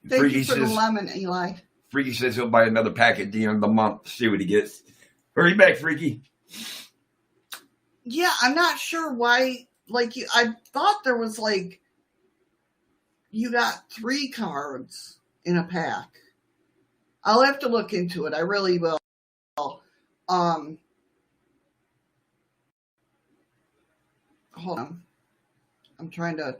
Freaky you for the lemon, Eli. Freaky says he'll buy another pack at the end of the month to see what he gets. Hurry back, Freaky. Yeah, I'm not sure why. Like, I thought there was like, you got 3 cards in a pack. I'll have to look into it. I really will. Hold on. I'm trying to.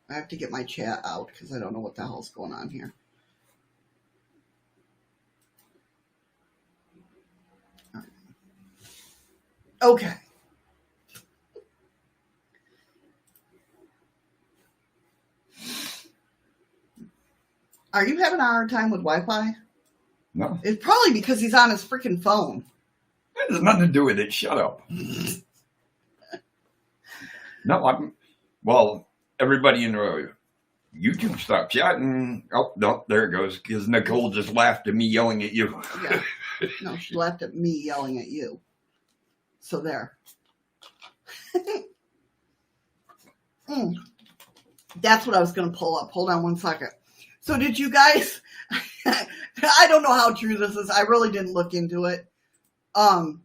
I have to get my chat out because I don't know what the hell's going on here. All right. Okay. Are you having a hard time with Wi-Fi? No. It's probably because he's on his freaking phone. That has nothing to do with it. Shut up. No, everybody in YouTube stopped chatting. Oh, no, there it goes. Because Nicole just laughed at me yelling at you. Yeah. No, she laughed at me yelling at you. So there. That's what I was going to pull up. Hold on one second. So did you guys... I don't know how true this is. I really didn't look into it. But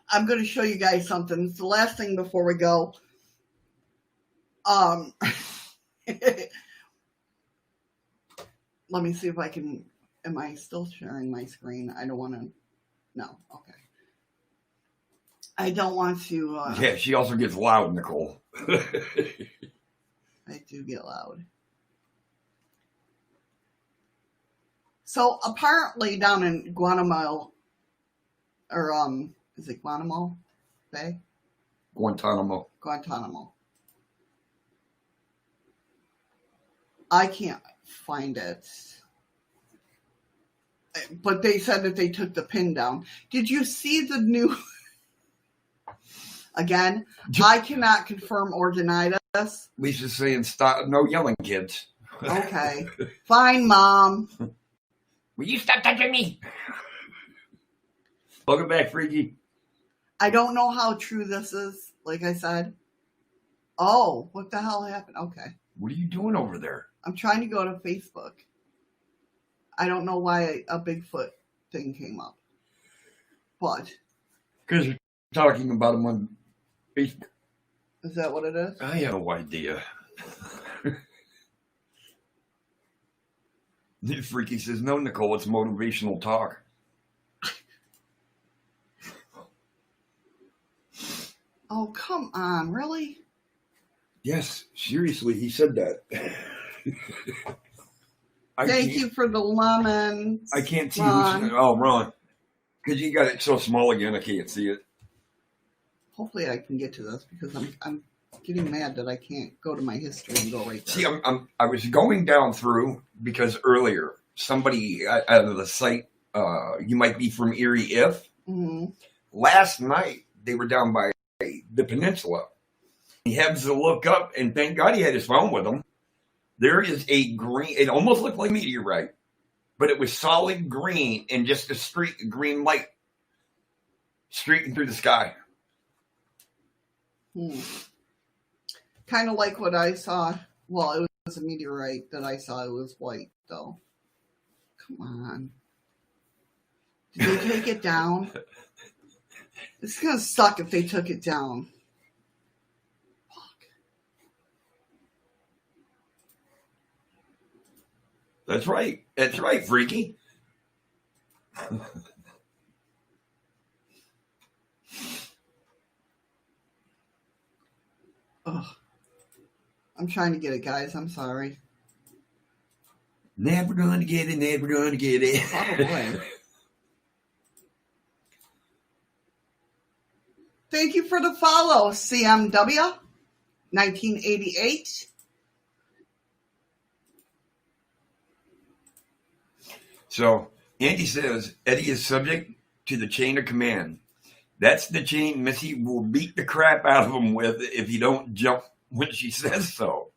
I'm going to show you guys something. It's the last thing before we go. Let me see if I can... Am I still sharing my screen? I don't want to... No. Okay. I don't want to... Yeah, she also gets loud, Nicole. I do get loud. So apparently down in Guatemala, or is it Guatemala Bay? Guantanamo. Guantanamo. I can't find it. But they said that they took the pin down. Did you see the new... Again, I cannot confirm or deny this. Lisa's saying, stop, no yelling, kids. Okay. Fine, Mom. Will you stop touching me? Welcome back, Freaky. I don't know how true this is, like I said. Oh, what the hell happened? Okay. What are you doing over there? I'm trying to go to Facebook. I don't know why a Bigfoot thing came up. But. Because you're talking about him on Facebook. Is that what it is? I have no idea. Freaky says, no, Nicole, it's motivational talk. Oh, come on. Really? Yes, seriously, he said that. Thank you for the lemons. I can't see Ron. who's... Oh, Ron. Because you got it so small again, I can't see it. Hopefully I can get to this because I'm getting mad that I can't go to my history and go right there. See, I was going down through because earlier somebody out of the site, you might be from Erie if. Mm-hmm. Last night they were down by the peninsula. He happens to look up, and thank God he had his phone with him. There is a green, it almost looked like meteorite, but it was solid green and just a streak of green light streaking through the sky. Kind of like what I saw. Well, it was a meteorite that I saw. It was white, though. Come on. Did they take it down? It's going to suck if they took it down. Fuck. That's right. That's right, Freaky. Ugh. I'm trying to get it, guys. I'm sorry. Never gonna get it, never gonna get it. Probably. Thank you for the follow, CMW 1988. So, Andy says, Eddie is subject to the chain of command. That's the chain Missy will beat the crap out of him with if you don't jump when she says so.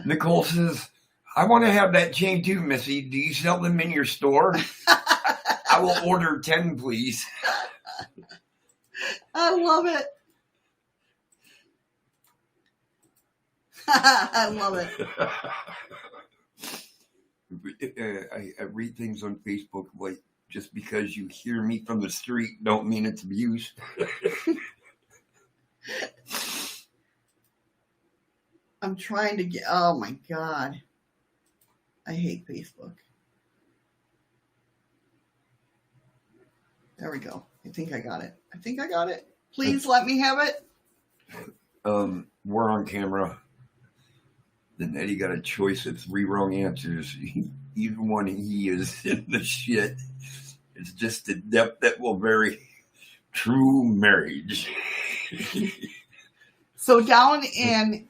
Nicole says, I want to have that chain too, Missy. Do you sell them in your store? I will order 10, please. I love it. I love it. I read things on Facebook like, just because you hear me from the street don't mean it's abuse. I'm trying to get, oh my God. I hate Facebook. There we go. I think I got it. Please let me have it. We're on camera. Then Eddie got a choice of 3 wrong answers. Even when he is in the shit. It's just the depth that will vary. True marriage. So down in,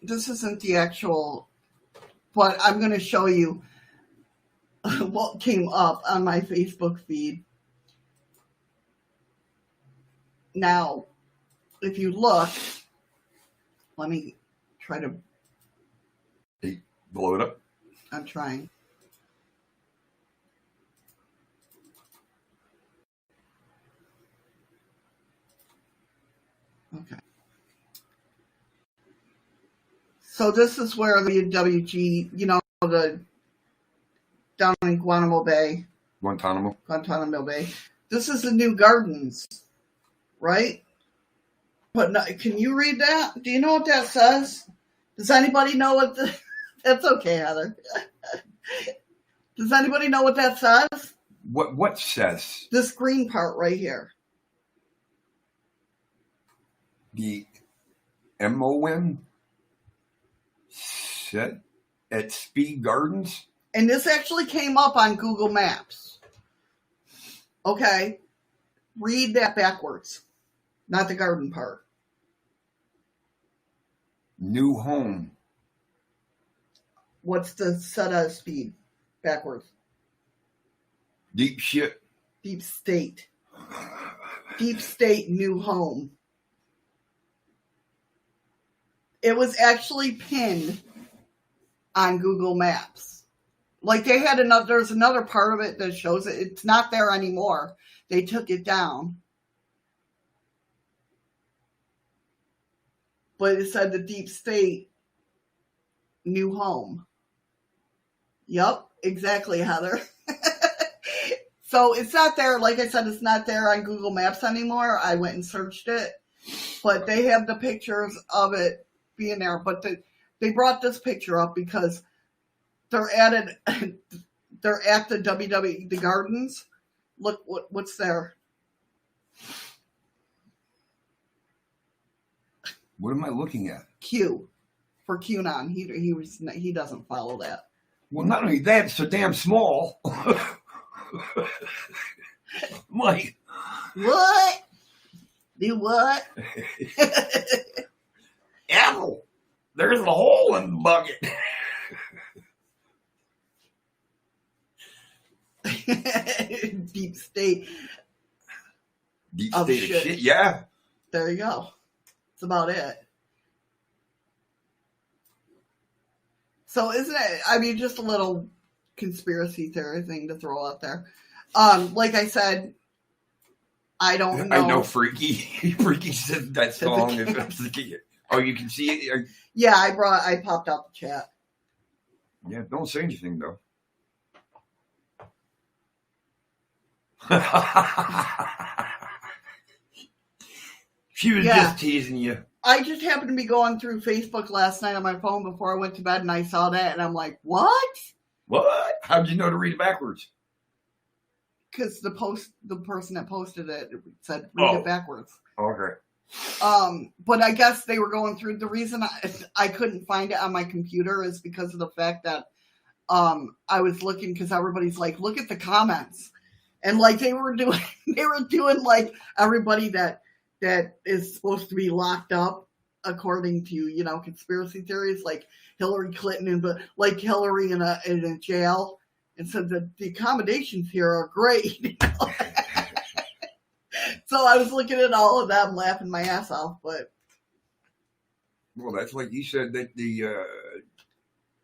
this isn't the actual, but I'm going to show you what came up on my Facebook feed. Now, if you look, let me try to... Hey, blow it up. I'm trying. Okay. So this is where the WG, the down in Guantanamo Bay. Guantanamo Bay. This is the new gardens, right? But no, can you read that? Do you know what that says? Does anybody know what that's okay, Heather. Does anybody know what that says? What says? This green part right here. The MON? set at Speed Gardens. And this actually came up on Google Maps. Okay. Read that backwards. Not the garden part. New home. What's the set of speed backwards? Deep shit. Deep state. Deep state new home. It was actually pinned on Google Maps. Like they had there's another part of it that shows it. It's not there anymore. They took it down. But it said the deep state new home. Yup, exactly, Heather. So it's not there. Like I said, it's not there on Google Maps anymore. I went and searched it. But they have the pictures of it being there. But they brought this picture up because they're at the the Gardens. Look what's there. What am I looking at? Q for QAnon. He doesn't follow that. Well, not only that, it's so damn small. Mike. What? Do what? Apple. There's a hole in the bucket. Deep state. Deep Of state of shit. shit. Yeah. There you go. That's about it. So isn't it, I mean, just a little conspiracy theory thing to throw out there. Like I said, I don't know. I know Freaky. Freaky said that song. Oh, you can see it? Yeah, I popped out the chat. Yeah, don't say anything, though. She was just teasing you. I just happened to be going through Facebook last night on my phone before I went to bed, and I saw that, and I'm like, what? What? How'd you know to read it backwards? Because the person that posted it said read it backwards. Okay. But I guess they were going through. The reason I couldn't find it on my computer is because of the fact that I was looking, because everybody's like, look at the comments, and like they were doing like everybody that is supposed to be locked up according to conspiracy theories, like Hillary Clinton, but like Hillary in a jail, and said that the accommodations here are great. So I was looking at all of them, laughing my ass off. But well, that's like you said that the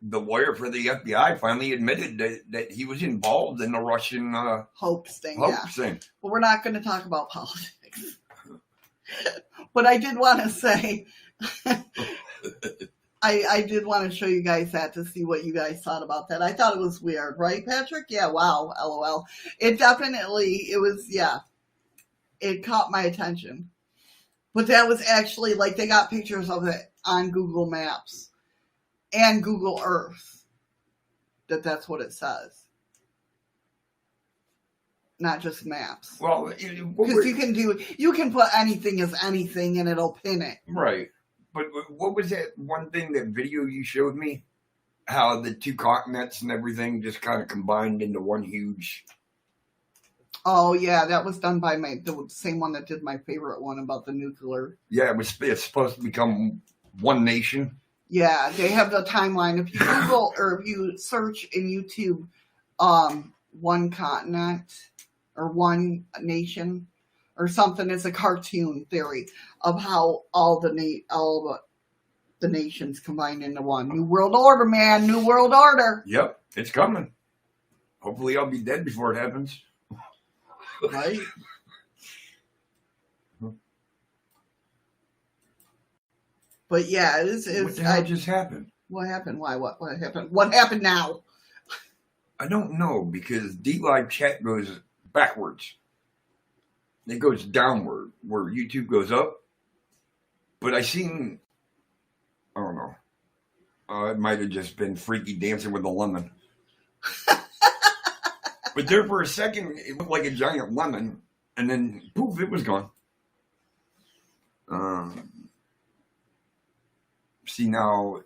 lawyer for the FBI finally admitted that he was involved in the Russian hoax thing. thing. Well, we're not going to talk about politics. But I did want to say, I did want to show you guys that to see what you guys thought about that. I thought it was weird, right, Patrick? Yeah, wow, LOL. It caught my attention. But that was actually, like, they got pictures of it on Google Maps and Google Earth. That's what it says. Not just maps. Well, because you can put anything as anything and it'll pin it. Right. But what was that one thing, that video you showed me? How the two continents and everything just kind of combined into one huge... Oh, yeah, that was done by the same one that did my favorite one about the nuclear. Yeah, it's supposed to become one nation. Yeah, they have the timeline. If you Google or if you search in YouTube, one continent or one nation or something, it's a cartoon theory of how all the nations combine into one. New World Order, man. New World Order. Yep, it's coming. Hopefully I'll be dead before it happens. Right? But yeah, it is. What the hell just happened? What happened? Why? What happened? What happened now? I don't know, because dlive chat goes backwards. It goes downward, where YouTube goes up. But I don't know. It might have just been Freaky dancing with a lemon. But there for a second, it looked like a giant lemon, and then poof, it was gone. See, now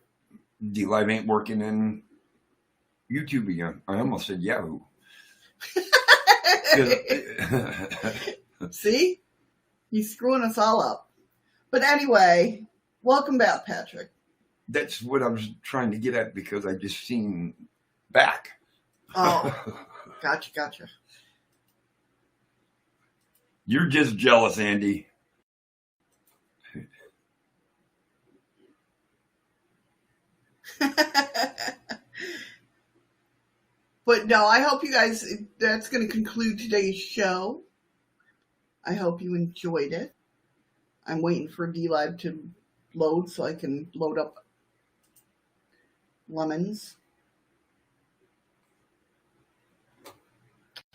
dlive ain't working in YouTube again. I almost said Yahoo. See? He's screwing us all up. But anyway, welcome back, Patrick. That's what I was trying to get at because I just seen back. Oh, gotcha. You're just jealous, Andy. But no, I hope you guys, that's going to conclude today's show. I hope you enjoyed it. I'm waiting for dlive to load so I can load up lemons.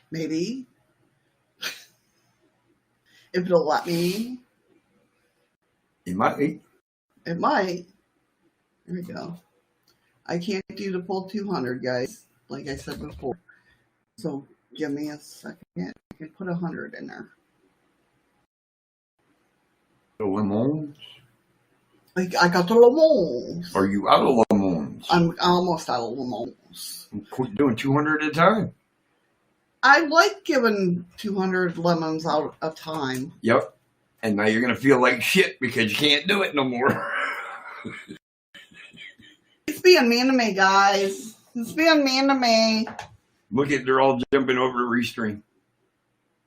Maybe. If it'll let me. It might. It might. There we go. I can't do the full 200, guys, like I said before. So give me a second. I can put 100 in there. The lemons? I got the lemons. Are you out of lemons? I'm almost out of lemons. Quit doing 200 at a time. I like giving 200 lemons out a time. Yep. And now you're going to feel like shit because you can't do it no more. It's being mean to me, guys. It's being mean to me. Look at, they're all jumping over to Restream.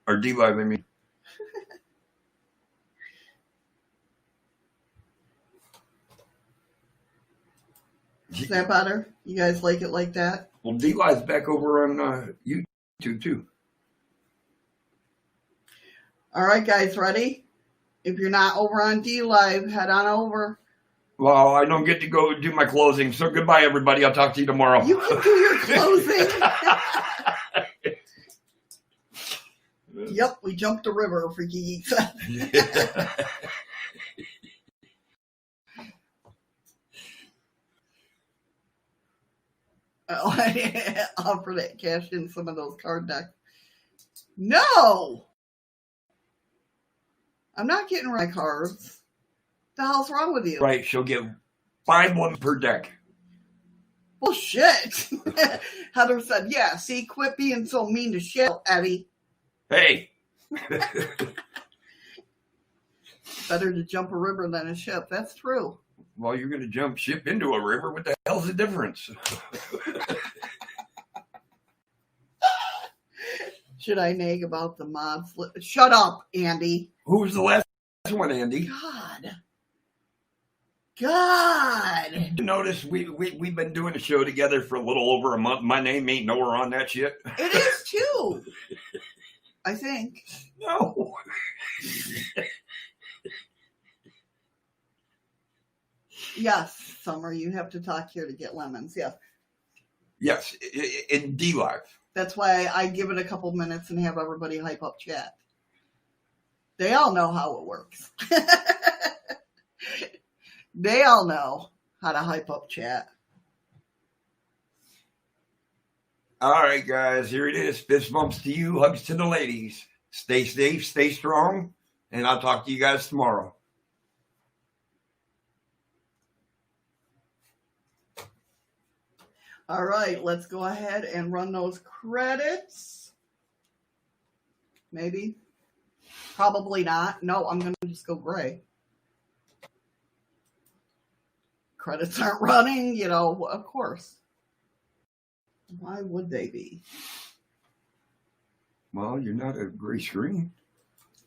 Or dlive, I mean. Is that better? You guys like it like that? Well, dlive's back over on YouTube, too. All right, guys, ready? If you're not over on dlive, head on over. Well, I don't get to go do my closing, so goodbye, everybody. I'll talk to you tomorrow. You can do your closing. Yep, we jumped the river for geeks. Offer that cash in some of those card decks. No! I'm not getting rid of cards. The hell's wrong with you? Right, she'll get 5 lemons per deck. Bullshit. Heather said, yeah, see, quit being so mean to shit, Eddie. Hey. Better to jump a river than a ship. That's true. Well, you're going to jump ship into a river. What the hell's the difference? Should I nag about the mods? Shut up, Andy. Who was the last one, Andy? God. You notice we've been doing a show together for a little over a month. My name ain't nowhere on that shit. It is too. I think. No. Yes, Summer, you have to talk here to get lemons. Yeah. Yes, in dlive. That's why I give it a couple minutes and have everybody hype up chat. They all know how it works. They all know how to hype up chat. All right, guys, here it is. Fist bumps to you, hugs to the ladies. Stay safe, stay strong, and I'll talk to you guys tomorrow. All right, let's go ahead and run those credits. Maybe. Probably not. No, I'm going to just go gray. Credits aren't running, you know, of course. Why would they be? Well, you're not a gray screen.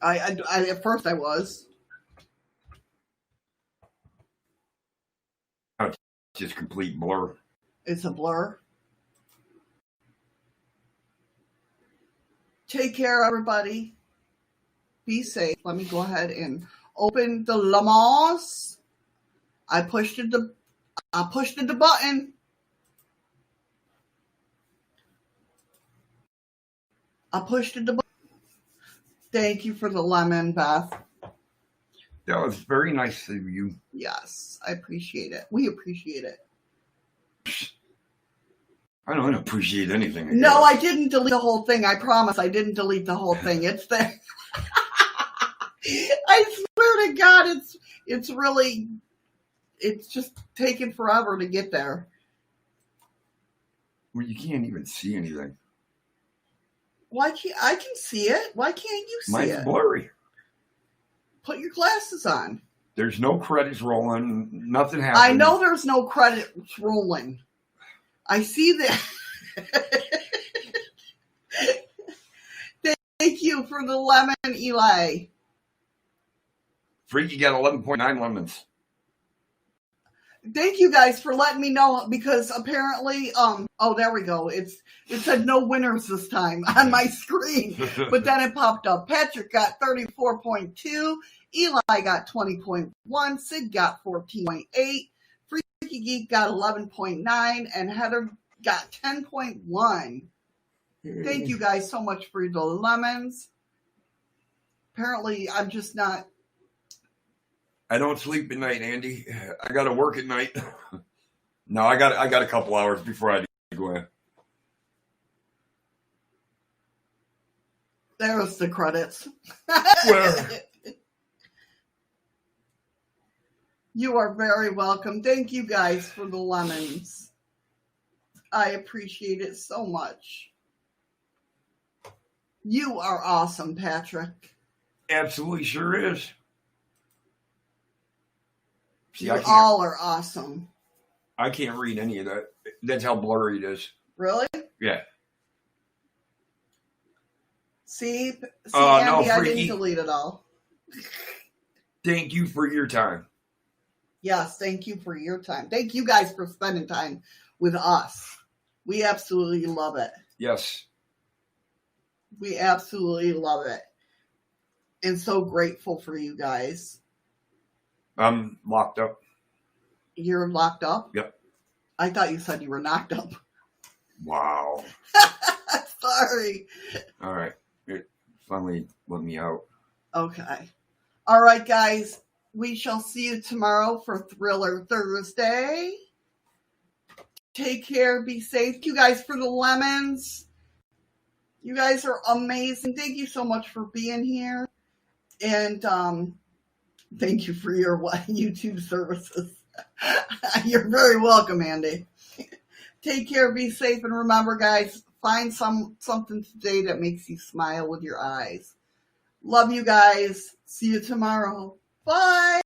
I at first I was. It's just complete blur. It's a blur. Take care, everybody. Be safe. Let me go ahead and open the lemons. I pushed the button. I pushed the button. Thank you for the lemon, Beth. That was very nice of you. Yes, I appreciate it. We appreciate it. I don't appreciate anything. No, I didn't delete the whole thing. I promise I didn't delete the whole thing. It's there. I swear to God, it's really it's just taking forever to get there. Well, you can't even see anything. Why can't I can see it? Why can't you see Mine's it? blurry. Put your glasses on. There's no credits rolling. Nothing happening. I know there's no credits rolling. I see that. Thank you for the lemon, Eli. Freaky got 11.9 lemons. Thank you guys for letting me know, because apparently, oh, there we go. It said no winners this time on my screen, but then it popped up. Patrick got 34.2, Eli got 20.1, Sid got 14.8, Freaky Geek got 11.9, and Heather got 10.1. Thank you guys so much for the lemons. Apparently, I'm just not. I don't sleep at night, Andy. I got to work at night. No, I got a couple hours before I go in. There's the credits. Where? You are very welcome. Thank you guys for the lemons. I appreciate it so much. You are awesome, Patrick. Absolutely sure is. See, You all are awesome. I can't read any of that. That's how blurry it is. Really? Yeah. See, No, Andy, I Freaky. didn't delete it all. Thank you for your time. Yes, thank you for your time. Thank you guys for spending time with us. We absolutely love it. Yes. We absolutely love it. And so grateful for you guys. I'm locked up. You're locked up? Yep. I thought you said you were knocked up. Wow. Sorry. All right. It finally let me out. Okay. All right, guys. We shall see you tomorrow for Thriller Thursday. Take care. Be safe. Thank you guys for the lemons. You guys are amazing. Thank you so much for being here. And thank you for your YouTube services. You're very welcome, Andy. Take care. Be safe. And remember, guys, find something today that makes you smile with your eyes. Love you guys. See you tomorrow. Bye.